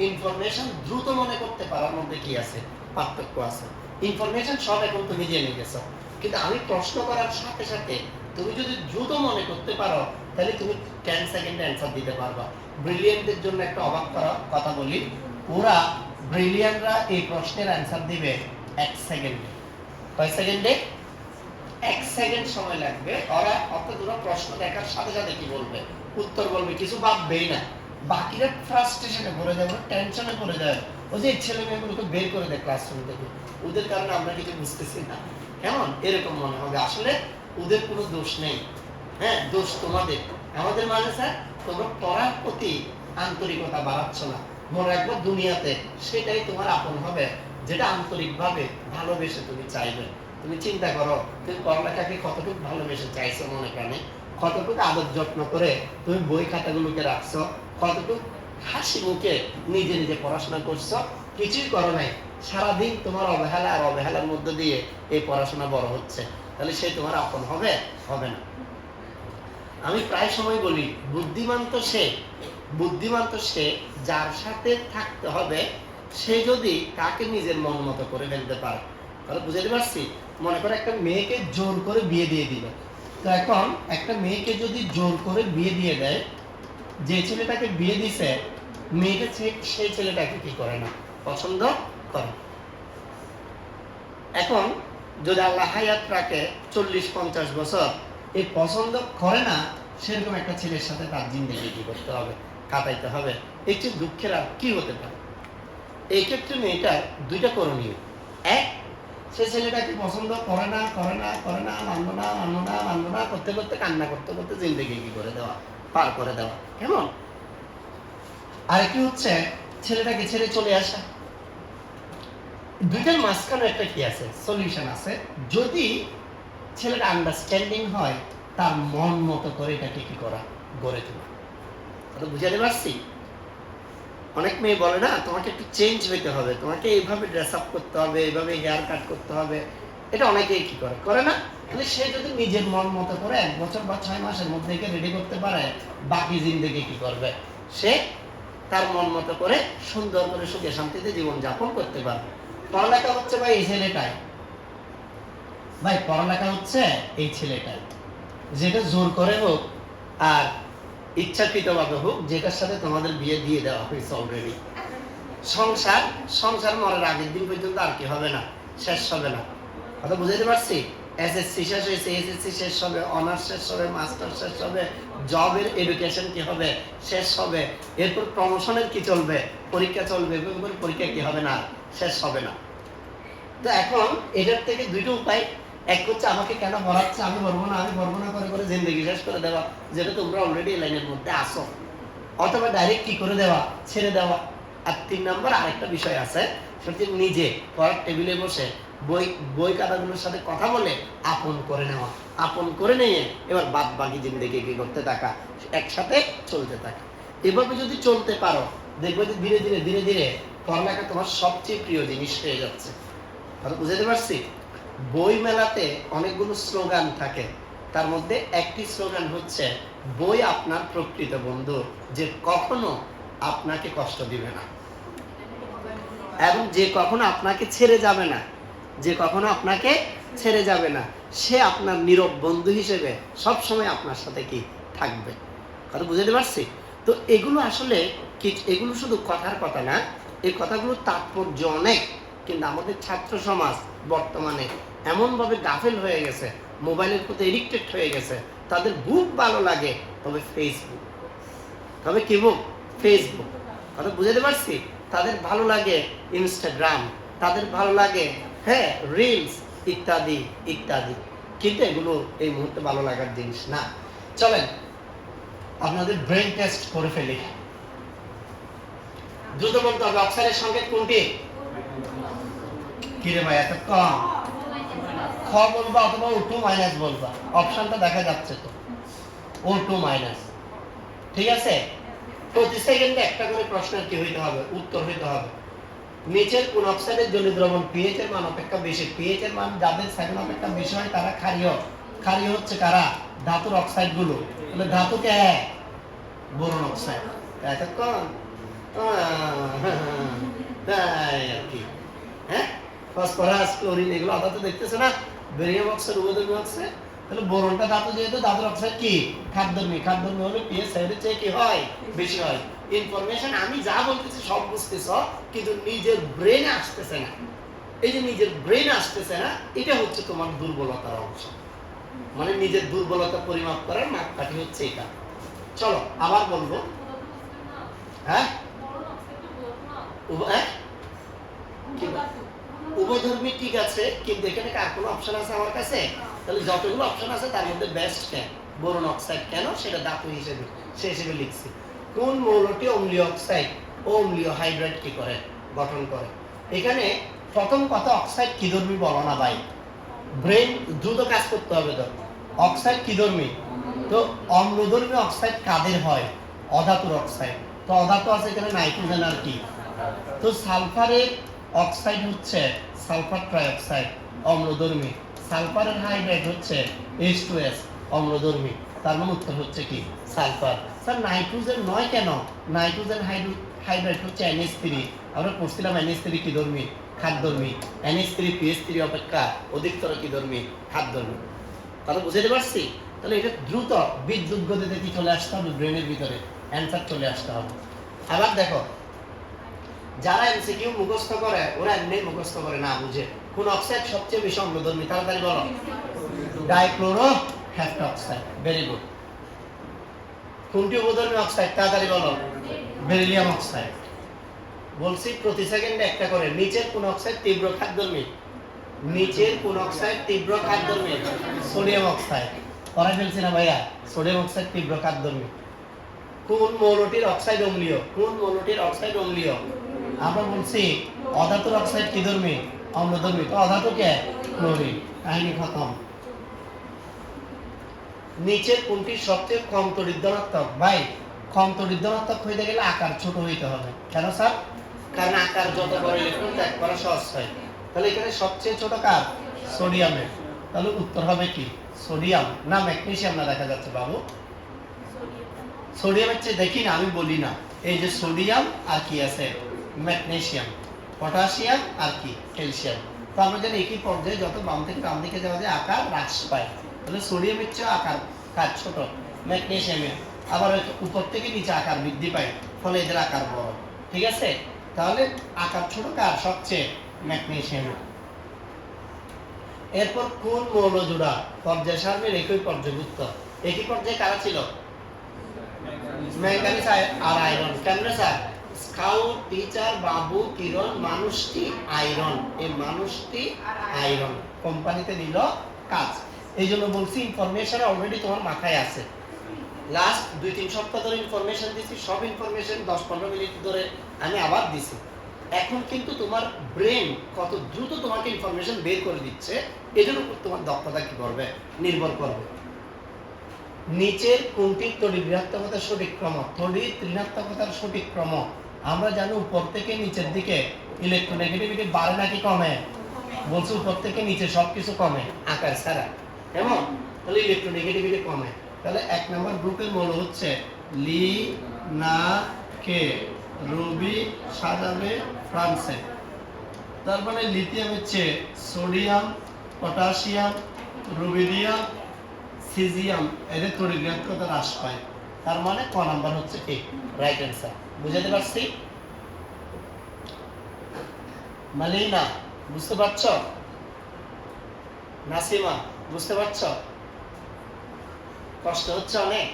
ইনফরমেশন দ্রুত মনে করতে পারার মধ্যে কি আছে? পার্থক্য আছে। ইনফরমেশন সব এখন তুমি জেনে গেছো, কিন্তু আমি প্রশ্ন করার সাথে সাথে তুমি যদি দ্রুত মনে করতে পারো তাহলে তুমি 10 সেকেন্ডে অ্যান্সার দিতে পারবা। ব্রিলিয়ান্টদের জন্য একটা অবাক করা কথা বলি, ওরা ব্রিলিয়ান্টরা এই প্রশ্নের অ্যান্সার দিবে 1 সেকেন্ডে। কয় সেকেন্ডে? 1 সেকেন্ড সময় লাগবে। ওরা অর্থাৎ ওরা প্রশ্ন দেখার সাথে সাথে কি বলবে? উত্তর বলবে, কিছু ভাববেই না। বাকিরা ফ্রাস্ট্রেশনে পড়ে যায়, ওরা টেনশনে পড়ে যায়। ওই যে ছেলে মেয়েগুলোকে বের করে দেয় ক্লাসরুম থেকে, ওদের কারণে আমরা কিছু বুঝতেছি না, কেমন এরকম মনে হবে। আসলে ওদের কোনো দোষ নেই, হ্যাঁ, দোষ তোমাদের। আমাদের মানে স্যার তোমরা পড়ার প্রতি আন্তরিকতা বাড়াচ্ছ না। মনে রাখবো দুনিয়াতে সেটাই তোমার আপন হবে যেটা আন্তরিকভাবে ভালোবেসে তুমি চাইবে। তুমি চিন্তা করো তুমি পড়ালেখাকে কতটুকু ভালোবেসে চাইছো মনে প্রাণে, কতটুকু আদর যত্ন করে তুমি বই খাতাগুলোকে রাখছো, কতটুকু হাসি মুখে নিজে নিজে পড়াশোনা করছো। কিছুই করো নাই, সারাদিন তোমার অবহেলা আর অবহেলার মধ্যে দিয়ে এই পড়াশোনা বড় হচ্ছে, তাহলে সে তোমার আপন হবে? হবে না। আমি প্রায় সময় বলি বুদ্ধিমান তো সে যার সাথে থাকতে হবে সে যদি তাকে নিজের মন মতো করে ফেলতে পারে। তাহলে বুঝতে পারছি? মনে করে একটা মেয়েকে জোর করে বিয়ে দিয়ে দিল, তো এখন একটা মেয়েকে যদি জোর করে বিয়ে দিয়ে দেয়, যে ছেলেটাকে বিয়ে দিছে মেয়েটা সেই ছেলেটাকে কি করে না? পছন্দ করে। এখন যদি আল্লাহ হায়াত রাখে 40-50 বছর, এই পছন্দ করে না সেরকম একটা ছেলের সাথে তার জিন্দেগি কি করতে হবে? কাটাইতে হবে। একটু দুঃখের আর কি হতে পারে? এই ক্ষেত্রে মেয়েটার দুইটা করণীয়। এক, সে ছেলেটাকে পছন্দ করে না মানবো না করতে করতে কান্না করতে করতে জিন্দেগি কি করে দেওয়া? পার করে দেওয়া। কেমন? আরেকটি হচ্ছে ছেলেটাকে ছেড়ে চলে আসা। দুইটার মাঝখানে একটা কি আছে? সলিউশন আছে। যদি ছেলেটা আন্ডারস্ট্যান্ডিং হয়, তার মন মতো করে এটাকে কি করা? গড়ে তোলা। বুঝাতে পারছি? অনেক মেয়ে বলে না তোমাকে একটু চেঞ্জ হইতে হবে, তোমাকে এইভাবে ড্রেস আপ করতে হবে, এইভাবে হেয়ার কাট করতে হবে। এটা অনেকেই কি করে? করে না। তাহলে সে যদি নিজের মন মতো করে 1 বছর বা 6 মাসের মধ্যে একে রেডি করতে পারে, বাকি জিন্দেগি কি করবে? সে তার মন মতো করে সুন্দর করে সুখে শান্তিতে জীবন যাপন করতে পারবে। পড়ালেখা হচ্ছে ভাই এই ছেলেটাই, পড়ালেখা হচ্ছে এই ছেলেটাই, যেটা জোর করে হোক আর ইচ্ছাকৃতভাবে হোক, যেটার সাথে তোমাদের বিয়ে দিয়ে দেওয়া হয়েছে অলরেডি। সংসার মরার আগের দিন পর্যন্ত আর কি হবে না? শেষ হবে না। কথা বুঝাতে পারছি? এসএসসি শেষ হয়েছে, এসএসসি শেষ হবে, অনার্স শেষ হবে, মাস্টার শেষ হবে, জবের এডুকেশন কি হবে? শেষ হবে। এরপর প্রমোশনের কি চলবে? পরীক্ষা চলবে, পরীক্ষা কি হবে না? শেষ হবে না। তো এখন এটার থেকে দুইটা উপায়। এক হচ্ছে আমাকে কেন পড়াচ্ছে, আমি পড়বো না করে করে জিন্দেগি শেষ করে দেওয়া, যেটা তোমরা অলরেডি এই লাইনের মধ্যে আসো। অথবা ডাইরেক্ট কি করে দেওয়া? ছেড়ে দেওয়া। আর 3 নম্বর আরেকটা বিষয় আছে, সেটা নিজে পড়ার টেবিলে বসে বই খাতাগুলোর সাথে কথা বলে আপন করে নেওয়া। আপন করে নিয়ে এবার বাদ বাকি জিন্দেগি কি করতে থাকা, একসাথে চলতে থাকা। এভাবে যদি চলতে পারো, দেখবে যে ধীরে ধীরে পড়ালেখা তোমার সবচেয়ে প্রিয় জিনিস হয়ে যাচ্ছে। বুঝতে পারছি? বই মেলাতে অনেকগুলো স্লোগান থাকে, তার মধ্যে একটি স্লোগান হচ্ছে বই আপনার প্রকৃত বন্ধু, যে কখনো আপনাকে কষ্ট দিবে না। এবং যে কখনো আপনাকে ছেড়ে যাবে না, যে কখনো আপনাকে ছেড়ে যাবে না, সে আপনার নীরব বন্ধু হিসেবে সব সময় আপনার সাথে কি থাকবে। কথা বুঝতে পারছি? তো এগুলো আসলে কি, এগুলো শুধু কথার কথা না, এই কথাগুলোর তাৎপর্য অনেক। কিন্তু আমাদের ছাত্র সমাজ বর্তমানে এমনভাবে গাফেল হয়ে গেছে, মোবাইলের প্রতি এডিক্টেড হয়ে গেছে, তাদের খুব ভালো লাগে তবে ফেসবুক, তবে কি বুক ফেসবুক। কথা বুঝতে পারছি? তাদের ভালো লাগে ইনস্টাগ্রাম, তাদের ভালো লাগে হ্যাঁ রিলস ইত্যাদি ইত্যাদি। কিন্তু এগুলো এই মুহূর্তে ভালো লাগার জিনিস না। চলেন আপনাদের ব্রেন টেস্ট করে ফেলি। দ্রুত বলতে হবে অক্সাইডের সংকেত কোনটি? কিরে ভাই এত কম? খ বলবা অথবা O2 মাইনাস বলবা, অপশনটা দেখা যাচ্ছে তো O2 মাইনাস। ঠিক আছে, প্রতি সেকেন্ডে একটা করে প্রশ্নের কি হইতে হবে, উত্তর হইতে হবে। নিচের কোন অক্সাইডের জলীয় দ্রবণ পিএইচ এর মান অপেক্ষা বেশি? পিএইচ এর মান যাদের 7 অপেক্ষা বেশি হয় তারা ক্ষারীয়। ক্ষারীয় হচ্ছে কারা? ধাতুর অক্সাইড গুলো। তাহলে ধাতুকে বোরন অক্সাইড। এতক্ষণ তাই আর কি, হ্যাঁ ফসফরাস ক্লোরিন এগুলো আদাতে দেখতেছে না, বেরিয়াম অক্সাইড উভধর্মী অক্সাইড। তাহলে বোরনটা ধাতু, যেহেতু ধাতুর অক্সাইড কি খাদ্যধর্মী, খাদ্যধর্মী হলে পিএইচ 7 এর চেয়ে কি হয় বেশি হয়। ইনফরমেশন আমি যা বলতেছি সব বুঝতেছ, কিন্তু নিজের ব্রেনে আসতেছে না। এই যে নিজের ব্রেনে আসতেছে না, এটা হচ্ছে তোমার দুর্বলতার অংশ। মানে নিজের দুর্বলতা পরিমাপ করার মাপকাঠি হচ্ছে এটা। চলো আবার বলবো, হ্যাঁ উভধর্মী ঠিক আছে, কিন্তু এখানে কার কোনো অপশন আছে আমার কাছে? তাহলে যতগুলো অপশন আছে তার মধ্যে বেস্ট কেন বোরন অক্সাইড, কেন সেটা ধাতু হিসেবে সে হিসেবে লিখছি। কোন মৌলটি অম্লীয় অক্সাইড ও অম্লীয় হাইড্রাইড কি করে গঠন করে? এখানে প্রথম কথা অক্সাইড কি ধর্মী বলো না ভাই, ব্রেন দ্রুত কাজ করতে হবে। তো অক্সাইড কি ধর্মী? তো অম্লধর্মী অক্সাইড কাদের হয়? অধাতুর অক্সাইড। তো অধাতু আছে এখানে নাইট্রোজেন আর কি। তো সালফারের অক্সাইড হচ্ছে সালফার ট্রাইঅক্সাইড অম্লধর্মী, সালফারের হাইড্রাইড হচ্ছে H2S অম্লধর্মী। তার মানে উত্তর হচ্ছে কি সালফার। স্যার নাইট্রোজেন নয় কেন? নাইট্রোজেন হাইড্রাইড হচ্ছে NH3, আমরা পড়ছিলাম NH3 কি ধর্মী খাদ্যধর্মী, NH3 PH3 অপেক্ষা অধিকতর কি ধর্মী খাদ্যধর্মী। তাহলে বুঝতে পারছি? তাহলে এটা দ্রুত বিদ্যুৎ গতিতে কি চলে আসতে হবে ব্রেনের ভিতরে, অ্যান্সার চলে আসতে হবে। আবার দেখো যারা এমসিকিউ মুখস্থ করে ওরা এমনি মুখস্থ করে না বুঝে। কোন অক্সাইড সবচেয়ে বেশি অম্লধর্মী? তাড়াতাড়ি বলো। Dichloro heptoxide. Very good. কোনটি উভধর্মী অক্সাইড? তাড়াতাড়ি বলো। Beryllium oxide. বলছি প্রতি সেকেন্ডে একটা করে। নিচের কোন অক্সাইড তীব্র খাদ্যধর্মী? নিচের কোন অক্সাইড তীব্র খাদ্যধর্মী? Sodium oxide. পড়া ফেলছি না ভাইয়া? সোডিয়াম অক্সাইড তীব্র খাদ্যধর্মী। কোন মৌলটির অক্সাইড অম্লীয়? কোন মৌলটির অক্সাইড অম্লীয়? আমরা বলছি অধাতুর অক্সাইড কি ধর্মী? অম্লধর্মী। তো অধাতুকে ক্লোরিন। কাহিনী খতম। নিচের কোনটি সবচেয়ে কম তড়িৎ ধনাত্মক? ভাই কম তড়িৎ ধনাত্মক হইতে গেলে আকার ছোট হইতে হবে। কেন স্যার? কারণ আকার যত বড় ইলেকট্রন ত্যাগ করা সহজ হয়। তাহলে এখানে সবচেয়ে ছোট কার? সোডিয়ামের। তাহলে উত্তর হবে কি সোডিয়াম না ম্যাগনেসিয়াম? না দেখা যাচ্ছে বাবু সোডিয়ামের চেয়ে দেখি না, আমি বলি না। এই যে সোডিয়াম আর কি আছে ম্যাগনেসিয়াম, পটাশিয়াম আর কি ক্যালসিয়াম। তো আমরা জানি একই পর্যায়ে যত বাম থেকে ডান দিকে যাওয়া যায় আকার হ্রাস পায়। তাহলে সোডিয়ামের চেয়ে আকার কার ছোট? ম্যাগনেসিয়ামের। আবার উপর থেকে নিচে আকার বৃদ্ধি পায়, ফলে এদের আকার বড়। ঠিক আছে, তাহলে আকার ছোট কার? সবচেয়ে ম্যাগনেসিয়ামের। এরপর কোন মৌল জোড়া পর্যায় সারণীর একই পর্যায়ভুক্ত? একই পর্যায়ে কারা ছিল? ম্যাঙ্গানিজ আর আয়রন। কেন স্যার? স্কাউট টিচার বাবু কিরণ মানুষটি আয়রন, এই মানুষটি আয়রন কোম্পানিতে নিল কাজ। এই জন্য বলছি ইনফরমেশন অলরেডি তোমার মাথায় আছে। লাস্ট 2-3 সপ্তাহ ধরে ইনফরমেশন দিছি, সব ইনফরমেশন 10-15 মিনিট ধরে আমি আবার দিছি। এখন কিন্তু তোমার ব্রেন কত দ্রুত তোমাকে ইনফরমেশন বের করে দিচ্ছে, এজন্য তোমার দক্ষতা কি করবে নির্ভর করবে। নিচের কোনটি তড়িৎ ঋণাত্মকতার সঠিক ক্রম? তড়িৎ ঋণাত্মকতার সঠিক ক্রম আমরা জানি উপর থেকে নিচের দিকে ইলেকট্রোনেগেটিভিটি বাড়ে নাকি কমে? বলছি উপর থেকে নিচে সবকিছু কমে আকার ছাড়া, এমন? তাহলে ইলেকট্রোনেগেটিভিটি কমে। তাহলে 1 নম্বর গ্রুপের মৌল হচ্ছে লি না কে রবি সাজাবে ফ্রান্সে। তার মানে লিথিয়ামের চেয়ে সোডিয়াম, পটাশিয়াম, রুবিডিয়াম, সিজিয়াম এদের তড়িৎ ঋণাত্মকতা হ্রাস পায়। তার মানে ক নাম্বার হচ্ছে কি রাইট অ্যান্সার। বুঝাতে পারছি? মালিনা বুঝতে পারছো? নাসিমা বুঝতে পারছো? কষ্ট হচ্ছে অনেক?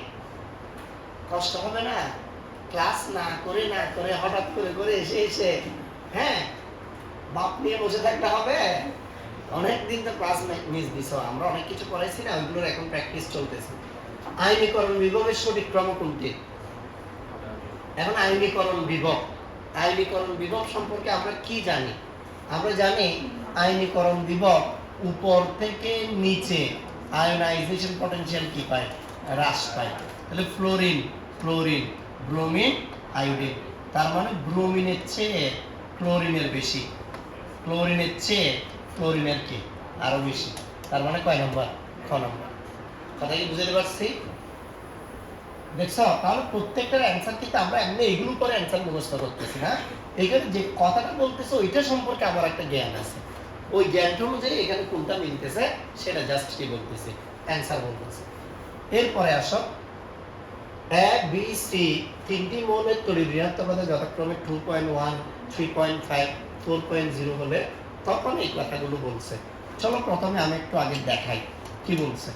কষ্ট হবে না? ক্লাস না করে হঠাৎ করে এসে হ্যাঁ বাপ নিয়ে বসে থাকতে হবে? অনেকদিন তো ক্লাস মিস দিছো। আমরা অনেক কিছু পড়াইছি না, ওইগুলোর এখন প্র্যাকটিস চলতেছে। আয়নীকরণ বিভবের সঠিক ক্রম কোনটি? এখন আয়নীকরণ বিভব সম্পর্কে আমরা কি জানি? আমরা জানি আয়নীকরণ বিভব উপর থেকে নিচে আয়োনাইজেশন পটেনশিয়াল কি পায়? হ্রাস পায়। তাহলে ফ্লোরিন, ব্রোমিন, আয়োডিন। তার মানে ব্রোমিনের চেয়ে ক্লোরিনের বেশি, ক্লোরিনের চেয়ে ফ্লোরিনের কি আরো বেশি। তার মানে কয় নম্বর? খ নম্বর। কথা কি বুঝতে পারছি? দেখছো, তাহলে প্রত্যেকটার অ্যান্সার কিন্তু আমরা এমনি এগুলো করে অ্যান্সার মুখস্থ করতেছি না। এখানে যে কথাটা বলতেছে ওইটা সম্পর্কে আমার একটা জ্ঞান আছে, ওই জ্ঞানটা অনুযায়ী এখানে কোনটা মিলতেছে সেটা জাস্ট কি বলতেছি, অ্যান্সার বলতেছি। এরপরে আসো, এ বি সি তিনটি মৌলের তড়িৎ ঋণাত্মকতা যথাক্রমে 2.1, 3.5, 4.0 হলে তখন এই কথাগুলো বলছে। চলো প্রথমে আমি একটু আগে দেখাই কি বলছে।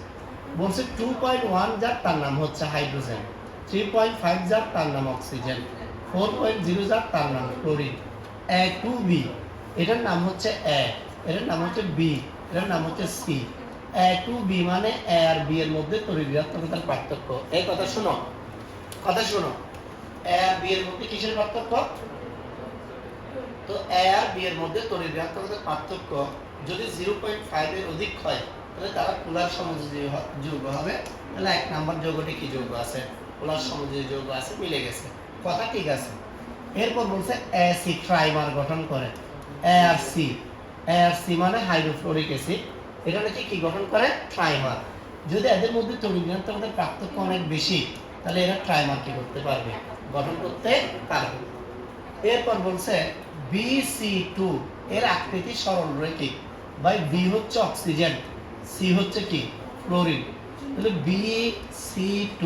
বলছে 2.1 যার তার নাম হচ্ছে হাইড্রোজেন, 3.5 যার তার নাম অক্সিজেন, 4.0 যার তার নাম ক্লোরিন। এ টু বি এটার নাম হচ্ছে এ, এটার নাম হচ্ছে বি, এটার নাম হচ্ছে সি। এ টু বি মানে এ আর বি এর মধ্যে তড়িৎ ঋণাত্মকতার পার্থক্য। এই কথা শোনো, এ আর বি এর মধ্যে কিসের পার্থক্য? তো এ আর বি এর মধ্যে তড়িৎ ঋণাত্মকতার পার্থক্য যদি 0.5 এর অধিক হয় তাহলে তারা পোলার সমযোজী যৌগ হবে। তাহলে এক নাম্বার যৌগটি কি যৌগ আছে? পোলার সমযোজী যৌগ আছে, মিলে গেছে, কথা ঠিক আছে। এরপর বলছে অ্যাসিড ট্রাইমার গঠন করে। এআরসি মানে হাইড্রোফ্লোরিক অ্যাসিড, এটা নাকি কি গঠন করে? ট্রাইমার। যদি এদের মধ্যে তড়িৎ ঋণাত্মকতার পার্থক্য অনেক বেশি তাহলে এরা ট্রাইমার কি করতে পারবে? গঠন করতে পারবে। এরপর বলছে BC2 এর আকৃতি সরল রৈখিক। বাই বি হচ্ছে অক্সিজেন, সি হচ্ছে কি ফ্লোরিন। তাহলে BC2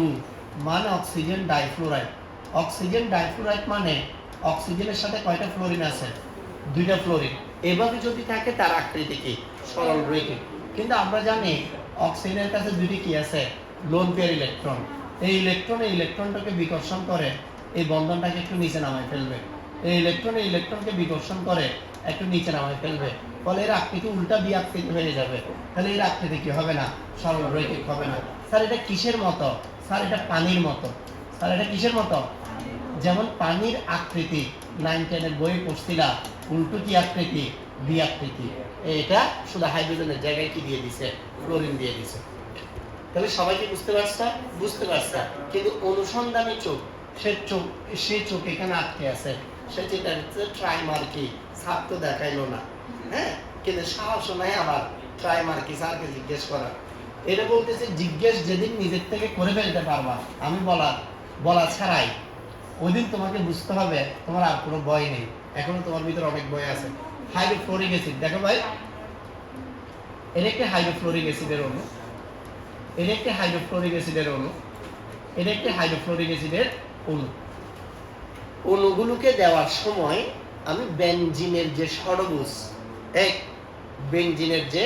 মানে অক্সিজেন ডাইফ্লোরাইড। অক্সিজেন ডাইফ্লোরাইড মানে অক্সিজেনের সাথে কয়টা ফ্লোরিন আছে? দুইটা ফ্লোরিন। এভাবে যদি থাকে তার আকৃতি কি সরল রৈখিক। কিন্তু আমরা জানি অক্সিজেনের কাছে দুটি কি আছে? Lone pair electron. এই ইলেকট্রনটাকে বিকর্ষণ করে এই বন্ধনটাকে একটু নিচে নামায় ফেলবে। এই ইলেকট্রনকে বিকর্ষণ করে একটু নিচে নামায় ফেলবে, ফলে এর আকৃতি উল্টা বিআকৃতি হয়ে যাবে। তাহলে এর আকৃতি কি হবে না? সরল রৈখিক হবে না। স্যার এটা কিসের মতো? স্যার এটা পানির মতো। স্যার এটা কিসের মতো? যেমন পানির আকৃতি 9-10 এর বইয়ে পড়ছিলা, উল্টো কি আকৃতি? বিআকৃতি। এটা শুধু হাইড্রোজেনের জায়গায় কি দিয়ে দিছে? ফ্লোরিন দিয়ে দিছে। তাহলে সবাই কি বুঝতে পারছে? বুঝতে পারছে। কিন্তু অনুসন্ধানী চোখ, সে চোখ এখানে আটকে আছে, সে চিন্তা করছে ট্রাইমার কি, স্যার তো দেখাইলো না। হ্যাঁ, কিন্তু সাহস নাই আবার ট্রাইমার কি স্যারকে জিজ্ঞেস করার। এটা বলতেছে জিজ্ঞেস যেদিন নিজের থেকে করে ফেলতে পারবা, আমি বলা ছাড়াই, ওই দিন তোমাকে বুঝতে হবে তোমার আর কোনো ভয় নেই, এখনো তোমার ভিতরে অনেক ভয় আছে। হাইড্রোফ্লোরিক অ্যাসিড দেখো ভাই, এটা একটা হাইড্রোফ্লোরিক অ্যাসিডের অণু, এটা একটা হাইড্রোফ্লোরিক অ্যাসিডের অণু, এটা একটা হাইড্রোফ্লোরিক অ্যাসিডের অণু। অণুগুলোকে দেওয়ার সময় আমি বেনজিনের যে ষড়ভুজ, বেনজিনের যে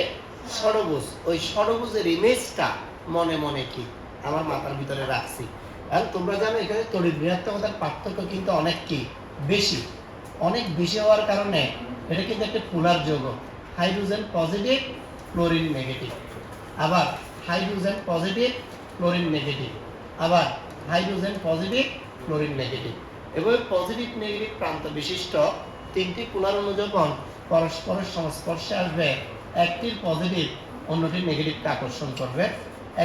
ষড়ভুজ, ওই ষড়ভুজের ইমেজটা মনে মনে কি আমার মাথার ভিতরে রাখছি। আর তোমরা জানো এখানে তড়িৎ ঋণাত্মকতার পার্থক্য কিন্তু অনেক কি বেশি, অনেক বেশি হওয়ার কারণে এটা কিন্তু একটা পোলার যৌগ। হাইড্রোজেন পজিটিভ, ক্লোরিন নেগেটিভ, আবার হাইড্রোজেন পজিটিভ, ক্লোরিন নেগেটিভ, আবার হাইড্রোজেন পজিটিভ, ক্লোরিন নেগেটিভ। এবং পজিটিভ নেগেটিভ প্রান্ত বিশিষ্ট তিনটি পোলার অণু যখন পরস্পরের সংস্পর্শে আসবে, একটির পজিটিভ অন্যটির নেগেটিভকে আকর্ষণ করবে,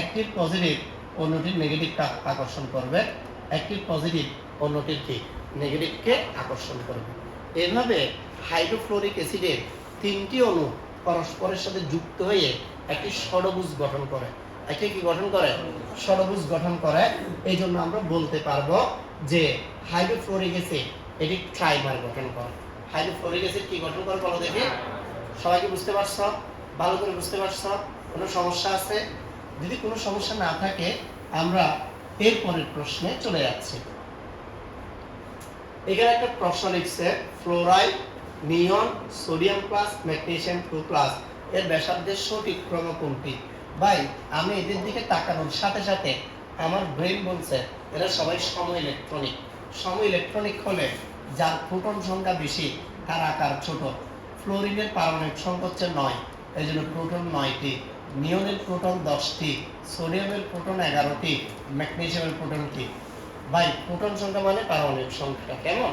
একটির পজিটিভ অন্যটির নেগেটিভকে আকর্ষণ করবে, একটির পজিটিভ অন্যটির কি নেগেটিভকে আকর্ষণ করবে। এভাবে হাইড্রোফ্লোরিক অ্যাসিডের তিনটি অণু পরস্পরের সাথে যুক্ত হয়ে একটি ষড়ভুজ গঠন করে। একটি কি গঠন করে? ষড়ভুজ গঠন করে। এই জন্য আমরা বলতে পারবো যে হাইড্রোফ্লোরিক অ্যাসিড এটি ট্রাইমার গঠন করে। হাইড্রোফ্লোরিক অ্যাসিড কি গঠন করে বলো দেখি। সবাই কি বুঝতে পারছো? ভালো করে বুঝতে পারছো? কোনো সমস্যা আছে? যদি কোনো সমস্যা না থাকে আমরা এর পরের প্রশ্নে চলে যাচ্ছি। এখানে একটা প্রশ্ন লিখছে ফ্লোরাইড, নিয়ন, সোডিয়াম প্লাস, ম্যাগনেসিয়াম 2 প্লাস এর ব্যাসার্ধের সঠিক ক্রম কোনটি? ভাই আমি এদের দিকে তাকানোর সাথে সাথে আমার ব্রেন বলছে এরা সবাই সম ইলেকট্রনিক। সম ইলেকট্রনিক হলে যার প্রোটন সংখ্যা বেশি তার আকার ছোট। ফ্লোরিনের পারমাণবিক সংখ্যা হচ্ছে 9, এই জন্য প্রোটন 9টি, নিয়নের প্রোটন 10টি, সোডিয়ামের প্রোটন 11টি, ম্যাগনেসিয়ামের প্রোটন কি? ভাই প্রোটন সংখ্যা মানে পারমাণবিক সংখ্যা, কেমন?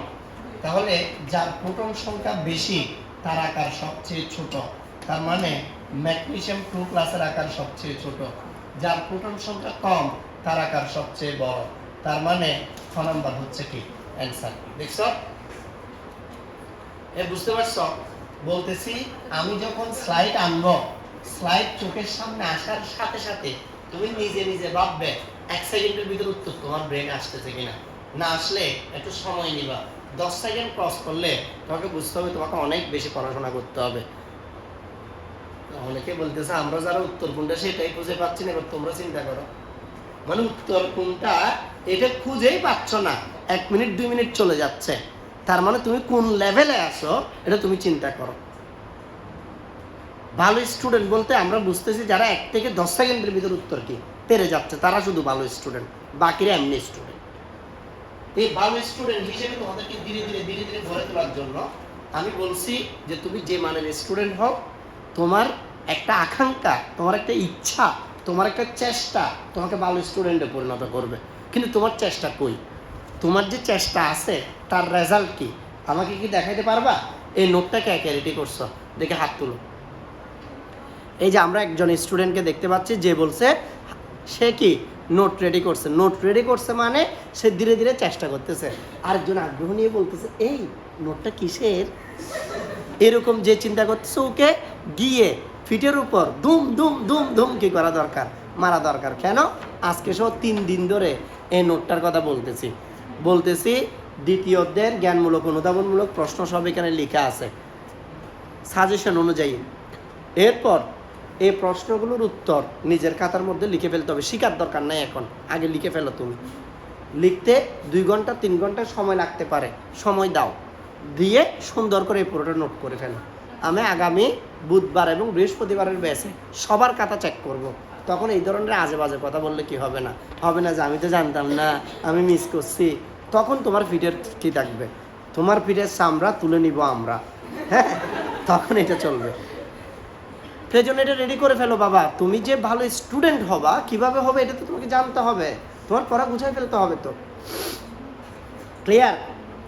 তাহলে যার প্রোটন সংখ্যা বেশি তার আকার সবচেয়ে ছোট, তার মানে ম্যাগনেসিয়াম 2 প্লাসের আকার সবচেয়ে ছোট। যার প্রোটন সংখ্যা কম তার আকার সবচেয়ে বড়, তার মানে খ নাম্বার হচ্ছে কি অ্যানসার। দেখছো? বুঝতে পারছো? বলতেছি আমি যখন স্লাইড আনবো, স্লাইড চোখের সামনে আসার সাথে সাথে তুমি নিজে নিজে ভাববে 1 সেকেন্ডের ভিতর উত্তর তোমার ব্রেনে আসতেছে কিনা। না আসলে একটু সময় নিবা। 10 সেকেন্ড ক্রস করলে তোমাকে বুঝতে হবে তোমাকে অনেক বেশি পড়াশোনা করতে হবে। অনেকে বলতেছে আমরা যারা উত্তর কোনটা সেটাই খুঁজে পাচ্ছি না, এবার তোমরা চিন্তা করো। মানে উত্তর কোনটা এটা খুঁজেই পাচ্ছ না, 1 মিনিট 2 মিনিট চলে যাচ্ছে, তার মানে তুমি কোন লেভেলে আসো এটা তুমি চিন্তা করো। ভালো স্টুডেন্ট বলতে আমরা বুঝতেছি যারা 1 থেকে 10 সেকেন্ডের ভিতর উত্তর কি পেরে যাচ্ছে তারা শুধু ভালো স্টুডেন্ট, বাকিরা এমনি স্টুডেন্ট। এই ভালো স্টুডেন্ট হিসেবে তোমাদেরকে ধীরে ধীরে গড়ে তোলার জন্য আমি বলছি যে তুমি যে মানের স্টুডেন্ট হও, তোমার একটা আকাঙ্ক্ষা, তোমার একটা ইচ্ছা, তোমার একটা চেষ্টা তোমাকে ভালো স্টুডেন্টে পরিণত করবে। কিন্তু তোমার চেষ্টা কই? তোমার যে চেষ্টা আছে তার রেজাল্ট কি আমাকে কি দেখাইতে পারবা? এই নোটটা কে কে রেডি করছো দেখে হাত তুলো। এই যে আমরা একজন স্টুডেন্টকে দেখতে পাচ্ছি যে বলছে সে কি নোট রেডি করছে। নোট রেডি করছে মানে সে ধীরে ধীরে চেষ্টা করতেছে। আরেকজন আগ্রহ নিয়ে বলতেছে এই নোটটা কিসের, এরকম যে চিন্তা করতেছে ওকে গিয়ে ফিটের উপর দুম দুম দুম দুম কি করা দরকার, মারা দরকার। কেন? আজকে সহ 3 দিন ধরে এই নোটটার কথা বলতেছি দ্বিতীয় অধ্যায়ের জ্ঞানমূলক অনুধাবনমূলক প্রশ্ন সব এখানে লেখা আছে সাজেশন অনুযায়ী। এরপর এই প্রশ্নগুলোর উত্তর নিজের খাতার মধ্যে লিখে ফেলতে হবে। শিখার দরকার নাই, এখন আগে লিখে ফেলো। তুমি লিখতে 2 ঘন্টা 3 ঘন্টা সময় লাগতে পারে, সময় দাও, দিয়ে সুন্দর করে এই পুরোটা নোট করে ফেলো। আমি আগামী বুধবার এবং বৃহস্পতিবারের ব্যাচে সবার খাতা চেক করব। তখন এই ধরনের আজে বাজে কথা বললে কি হবে না যে আমি তো জানতাম না, আমি মিস করছি। তখন তোমার পিঠের কি থাকবে? তোমার পিঠের চামড়া তুলে নিব আমরা, হ্যাঁ, তখন এটা চলবে। সেই জন্য এটা রেডি করে ফেলো বাবা। তুমি যে ভালো স্টুডেন্ট হবা কিভাবে হবে এটা তো তোমাকে জানতে হবে, তোমার পড়া গুছাই ফেলতে হবে। তো ক্লিয়ার?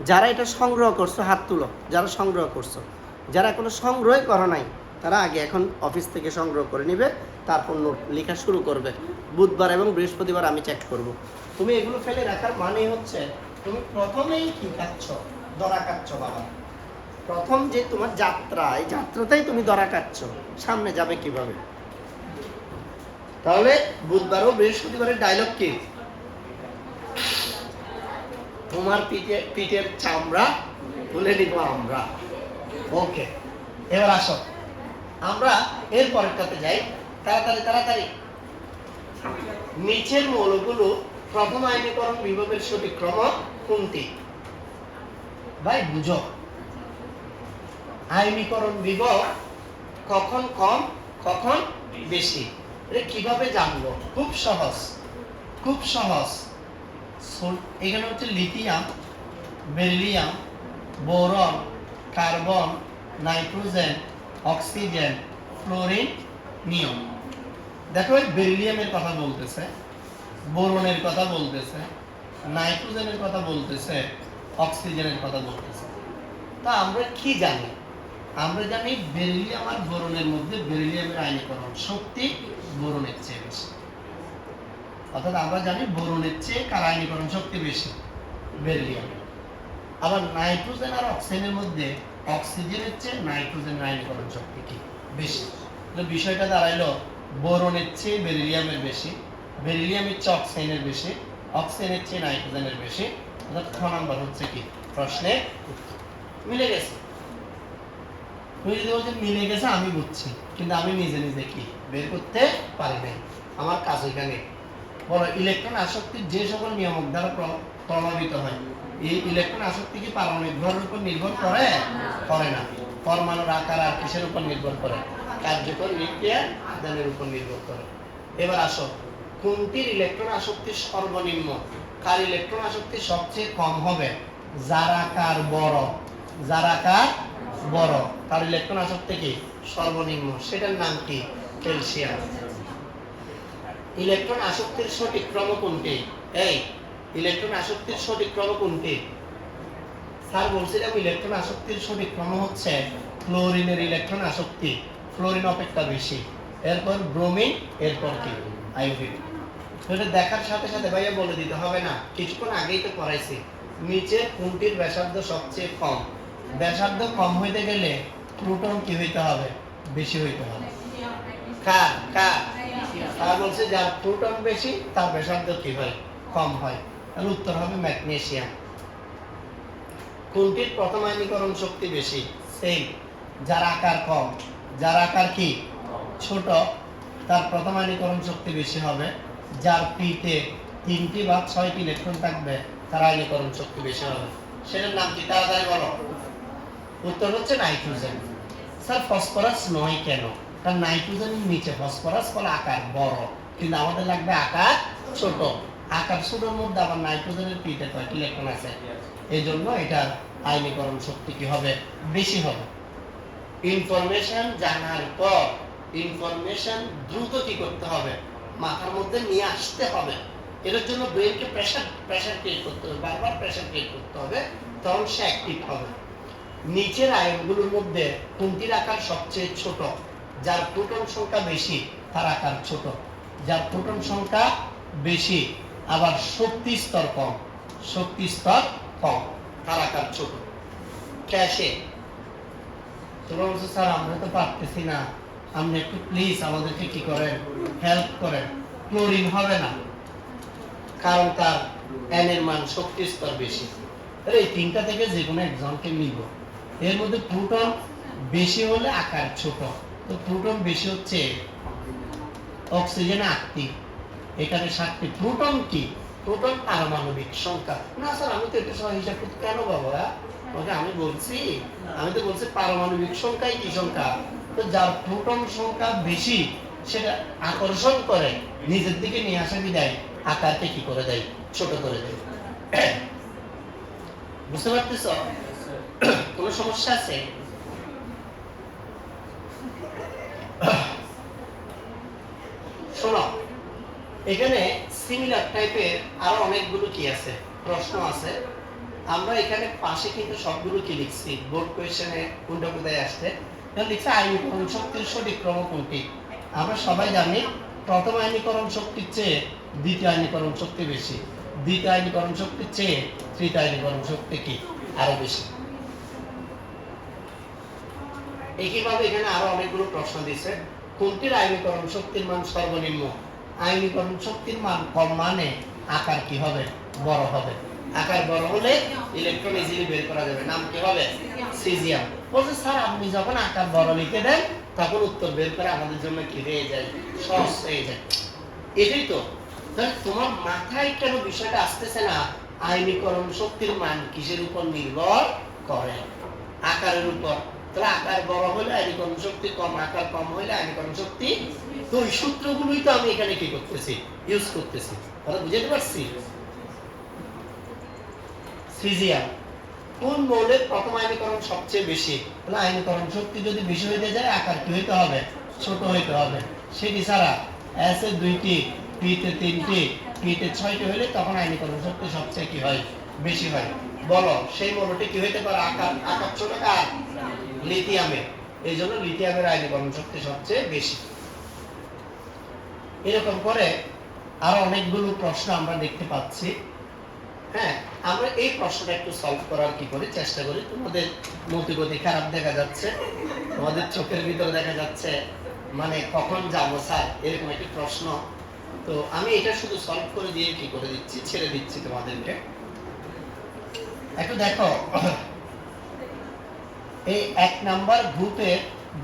যারা এটা সংগ্রহ করছো হাত তুলো, যারা সংগ্রহ করছো। যারা কোনো সংগ্রহ করো নাই তারা আগে এখন অফিস থেকে সংগ্রহ করে নিবে, তারপর নোট লেখা শুরু করবে। বুধবার এবং বৃহস্পতিবার আমি চেক করব। তুমি এগুলো ফেলে রাখার মানে হচ্ছে তুমি প্রথমেই কি খাচ্ছ, ধরা খাচ্ছ বাবা। প্রথম যে তোমার যাত্রা, এই যাত্রাতেই তুমি ধরা খাচ্ছ, সামনে যাবে কিভাবে? তাহলে বুধবার ও বৃহস্পতিবারের ডায়লগ কি? তোমার পিঠের চামড়া তুলে নিব আমরা। ওকে, এবার আসো আমরা এর পরেরটাতে যাই। তাড়াতাড়ি। নিচের মৌলগুলো প্রথম আয়নীকরণ বিভবের সঠিক ক্রম কোনটি? ভাই বুঝো, আয়নীকরণ বিভব কখন কম কখন বেশি এটা কিভাবে জানবো? খুব সহজ। এখানে হচ্ছে lithium, beryllium, boron, carbon, nitrogen, oxygen, fluorine, neon. দেখো বেরিলিয়ামের কথা বলতেছে, বোরনের কথা বলতেছে, নাইট্রোজেনের কথা বলতেছে, অক্সিজেনের কথা বলতেছে। তা আমরা কি জানি? আমরা জানি বেরিলিয়াম আর বোরনের মধ্যে বেরিলিয়ামের আয়নীকরণ শক্তি বোরনের চেয়ে বেশি। অর্থাৎ আমরা জানি বোরনের চেয়ে কার আয়নীকরণ শক্তি বেশি? বেরিলিয়ামের। আবার নাইট্রোজেন আর অক্সিজেনের মধ্যে অক্সিজেনের চেয়ে নাইট্রোজেনের আয়নীকরণ শক্তি কি বেশি। বিষয়টা দাঁড়াইলো বোরনের চেয়ে বেরিলিয়ামের বেশি, বেরিলিয়ামের চেয়ে অক্সিজেনের বেশি, অক্সিজেনের চেয়ে নাইট্রোজেনের বেশি। অর্থাৎ খ নাম্বার হচ্ছে কি প্রশ্নের উত্তর। মিলে গেছে? তুমি যদি বলছো মিলে গেছে আমি বুঝছি, কিন্তু আমি নিজে নিজে কি বের করতে পারি নাই, আমার কাজ এখানে। বলো ইলেকট্রন আসক্তির যে সকল নিয়ামক দ্বারা প্রভাবিত হয়, এই ইলেকট্রন আসক্তি কি পারমাণবিক ভরের উপর নির্ভর করে? করে না। পরমাণুর আকার আর কিসের উপর নির্ভর করে? কার্যকর নিউক্লিয়ার আধানের উপর নির্ভর করে। এবার আসো, কোনটির ইলেকট্রন আসক্তি সর্বনিম্ন? কার ইলেকট্রন আসক্তি সবচেয়ে কম হবে? যার আকার বড়, যার আকার বড় তার ইলেকট্রন আসক্তি কি সর্বনিম্ন, সেটার নাম কি? ক্যালসিয়াম। ইলেকট্রন আসক্তির সঠিক ক্রম কোনটি? এই ইলেকট্রন আসক্তির সঠিক ক্রম কোনটি? স্যার বলছিলাম ইলেকট্রন আসক্তির সঠিক ক্রম হচ্ছে ক্লোরিনের ইলেকট্রন আসক্তি ফ্লোরিন অপেক্ষা বেশি, এরপর ব্রোমিন, এরপর কি আয়োডিন। এটা দেখার সাথে সাথে ভাইয়া বলে দিতে হবে না, কিছুক্ষণ আগেই তো পড়াইছি। নিচে কোনটির ব্যাসার্ধ সবচেয়ে কম? ব্যাসার্ধ কম হইতে গেলে প্রোটন কি হইতে হবে? বেশি হইতে হবে। কার কার আর বলছে যার প্রোটন বেশি তার ব্যাসার্ধ কি হয়? কম হয়। তাহলে উত্তর হবে ম্যাগনেসিয়াম। কোনটির প্রথম আয়নীকরণ শক্তি বেশি? সেম, যার আকার কম, যার আকার কি ছোট তার প্রথম আয়নীকরণ শক্তি বেশি হবে। যার পিতে 3টি বা 6টি ইলেকট্রন থাকবে তার আয়নীকরণ শক্তি বেশি হবে। সেটার নাম কি? তাড়াতাড়ি বলো। উত্তর হচ্ছে নাইট্রোজেন। স্যার ফসফরাস নয় কেন? কারণ নাইট্রোজেনের নিচে ফসফরাস ফলে আকার বড়, কিন্তু আমাদের লাগবে আকার ছোট। আকার ছোটর মধ্যে আবার নাইট্রোজেনের পিতে কয়টি ইলেকট্রন আছে, এই জন্য এটার আয়নীকরণ শক্তি কি হবে? বেশি হবে। ইনফরমেশন জানার পর ইনফরমেশন দ্রুত কি করতে হবে? মাথার মধ্যে নিয়ে আসতে হবে। এর জন্য ব্রেনকে প্রেসার ক্রিয়েট করতে হবে, বারবার প্রেসার ক্রিয়েট করতে হবে, তখন সে অ্যাক্টিভ হবে। নিচের আয়নগুলোর মধ্যে কোনটির আকার সবচেয়ে ছোট? যার প্রোটন সংখ্যা বেশি তার আকার ছোট, যার প্রোটন সংখ্যা বেশি আবার শক্তি স্তর কম, শক্তি স্তর কম তার আকার ছোট। ক্যাশে তোমরা বলছো স্যার আমরা তো পারতেছি না, আপনি একটু প্লিজ আমাদেরকে কি করেন, হেল্প করেন। ক্লোরিন হবে না, কারণ তার এন এর মান শক্তি স্তর বেশি। তাহলে এই তিনটা থেকে যে কোনো একজনকে নিব। এর মধ্যে প্রোটন বেশি হলে আকার ছোট, তো প্রোটন বেশি হচ্ছে অক্সিজেন 8টি, এখানে 7টি। প্রোটন কি? প্রোটন পারমাণবিক সংখ্যা। না স্যার আমি তো এটা সহ হিসাব করতে কেন বাবা? ওকে আমি বলছি, আমি তো বলছি পারমাণবিক সংখ্যাই কি সংখ্যা। তো যার প্রোটন সংখ্যা বেশি সেটা আকর্ষণ করে নিজের দিকে নিয়ে আসা বিদায় আকারকে কি করে দেয়? ছোট করে দেয়। বুঝতে পারতেছ? কোনো সমস্যা আছে? শোনো, এখানে সিমিলার টাইপের আরো অনেকগুলো কি আছে, প্রশ্ন আছে। আমরা এখানে পাশে কিন্তু সবগুলো কি লিখছি, বোর্ড কোয়েশ্চেনে কোনটা কোথায় আসছে লিখছে আয়নীকরণ শক্তির সঠিক ক্রম কোনটি। আমরা সবাই জানি প্রথম আয়নীকরণ শক্তির চেয়ে দ্বিতীয় আয়নীকরণ শক্তি বেশি, দ্বিতীয় আয়নীকরণ শক্তির চেয়ে তৃতীয় আয়নীকরণ শক্তি কি আরো বেশি। একইভাবে এখানে আরো অনেকগুলো প্রশ্ন দিয়েছে। কোনটির আয়নীকরণ শক্তির মান সর্বনিম্ন? আয়নীকরণ শক্তির মান কম মানে আকার কি হবে? বড় হবে। আকার বড় হলে ইলেকট্রন ইজিলি বের করা যাবে। নাম কি হবে? সিজিয়াম। বলছে স্যার আপনি যখন আকার বড় লিখে দেন তখন উত্তর বের করে আমাদের জন্য কি হয়ে যায়? সহজ হয়ে যায়। এটাই তো। তাহলে তোমার মাথায় কেন বিষয়টা আসতেছে না? আয়নীকরণ শক্তির মান কিসের উপর নির্ভর করে? আকারের উপর। তাহলে আকার বড় হলে আয়নীকরণ শক্তি কম, আকার কম হলে আয়নীকরণ শক্তি। তো এই সূত্রগুলোই তো আমি এখানে কি করতেছি? ইউজ করতেছি। তাহলে বুঝতে পারছি? সিজিয়াম কোন মৌলের প্রথম আয়নীকরণ সবচেয়ে বেশি? তাহলে আয়নীকরণ শক্তি যদি বেশি হইতে যায় আকার কি হইতে হবে? ছোট হইতে হবে। সেটি ছাড়া এস এ 2টি, পি তে 3টি, পি তে 6টি হলে তখন আয়নীকরণ শক্তি সবচেয়ে কি হয়? বেশি হয়। বলো সেই মৌলটি কি হইতে পারে? আকার আকার ছোট কার? লিথিয়ামের। এই জন্য লিথিয়ামের আয়নীকরণ শক্তি সবচেয়ে বেশি। এরকম করে আরো অনেকগুলো প্রশ্ন আমরা দেখতে পাচ্ছি। হ্যাঁ, আমরা এই প্রশ্নটা একটু সলভ করার কি করি চেষ্টা করি। তোমাদের মতিগতি খারাপ দেখা যাচ্ছে, তোমাদের চোখের ভিতরে দেখা যাচ্ছে মানে কখন যাবো স্যার, এরকম একটি প্রশ্ন। তো আমি এটা শুধু সলভ করে দিয়ে কি করে দিচ্ছি, ছেড়ে দিচ্ছি তোমাদেরকে। একটু দেখো, এই 1 নাম্বার গ্রুপের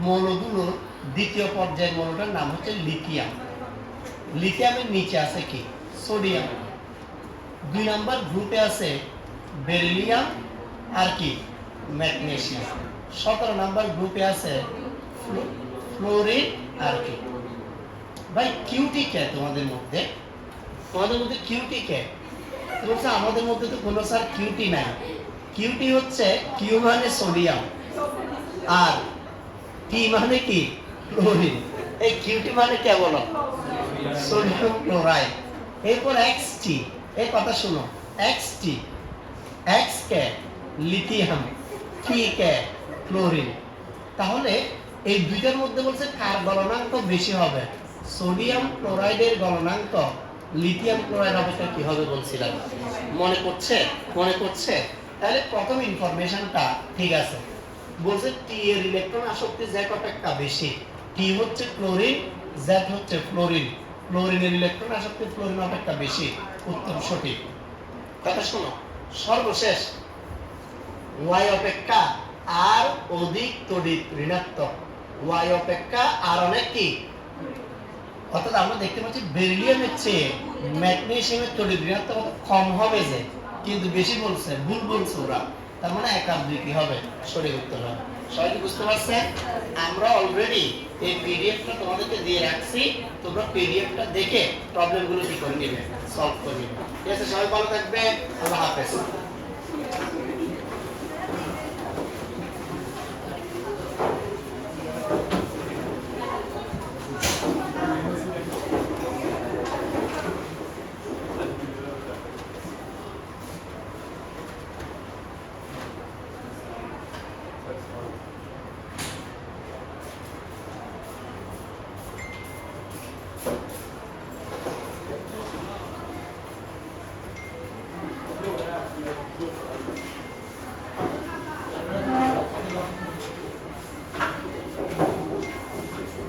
মৌলগুলোর দ্বিতীয় পর্যায়ের মৌলটার নাম হচ্ছে লিথিয়াম। লিথিয়ামের নিচে আছে কি? সোডিয়াম। 2 নাম্বার গ্রুপে আছে বেরিলিয়াম আর কি? ম্যাগনেসিয়াম। 17 নাম্বার গ্রুপে আছে ফ্লোরিন আর কি? ভাই কিউটি কে তোমাদের মধ্যে? তোমাদের মধ্যে কিউটি কে? বলছে আমাদের মধ্যে তো কোনো স্যার কিউটি নাই। কিউটি হচ্ছে কিউ মানে সোডিয়াম আর টি মানে কি? ক্লোরিন। এই কিউটি মানে কে বলো? Sodium chloride. এরপর এক্সটি, এই কথা শুনো, এক্সটি, এক্স কে? লিথিয়াম, টি কে? ক্লোরিন। তাহলে এই দুইটার মধ্যে বলছে কার গলনাঙ্ক বেশি হবে? সোডিয়াম ক্লোরাইডের গলনাঙ্ক লিথিয়াম ক্লোরাইড অপেক্ষা কি হবে বলছিলাম, মনে পড়ছে? মনে পড়ছে? তাহলে প্রথম ইনফরমেশনটা ঠিক আছে। বলছে টি এর ইলেকট্রন আসক্তি জ্যাক অপেক্ষা বেশি। টি হচ্ছে ক্লোরিন, জ্যাক হচ্ছে ফ্লোরিন। ফ্লোরিনের ইলেকট্রন আসক্তি ফ্লোরিন অপেক্ষা বেশি। উত্তর সঠিক। কথা শোনো, সর্বশেষ ওয়াই অপেক্ষা আর অধিক তড়িৎ ঋণাত্মক। ওয়াই অপেক্ষা আর অনেক কি? অর্থাৎ আমরা দেখতে পাচ্ছি বেরিলিয়ামের চেয়ে ম্যাগনেসিয়ামের তড়িৎ ঋণাত্মকতা কম হবে যে, কিন্তু বেশি বলছে, ভুল বলছে ওরা। তার মানে 1 আর 2 কি হবে? সঠিক উত্তর হবে। সবাই কি বুঝতে পারছেন? আমরা অলরেডি এই পিডিএফটা তোমাদেরকে দিয়ে রাখছি, তোমরা পিডিএফটা দেখে প্রবলেমগুলো কি করে নেবে, সলভ করে নেবে। ঠিক আছে, সবাই ভালো থাকবে। আল্লাহ হাফেজ।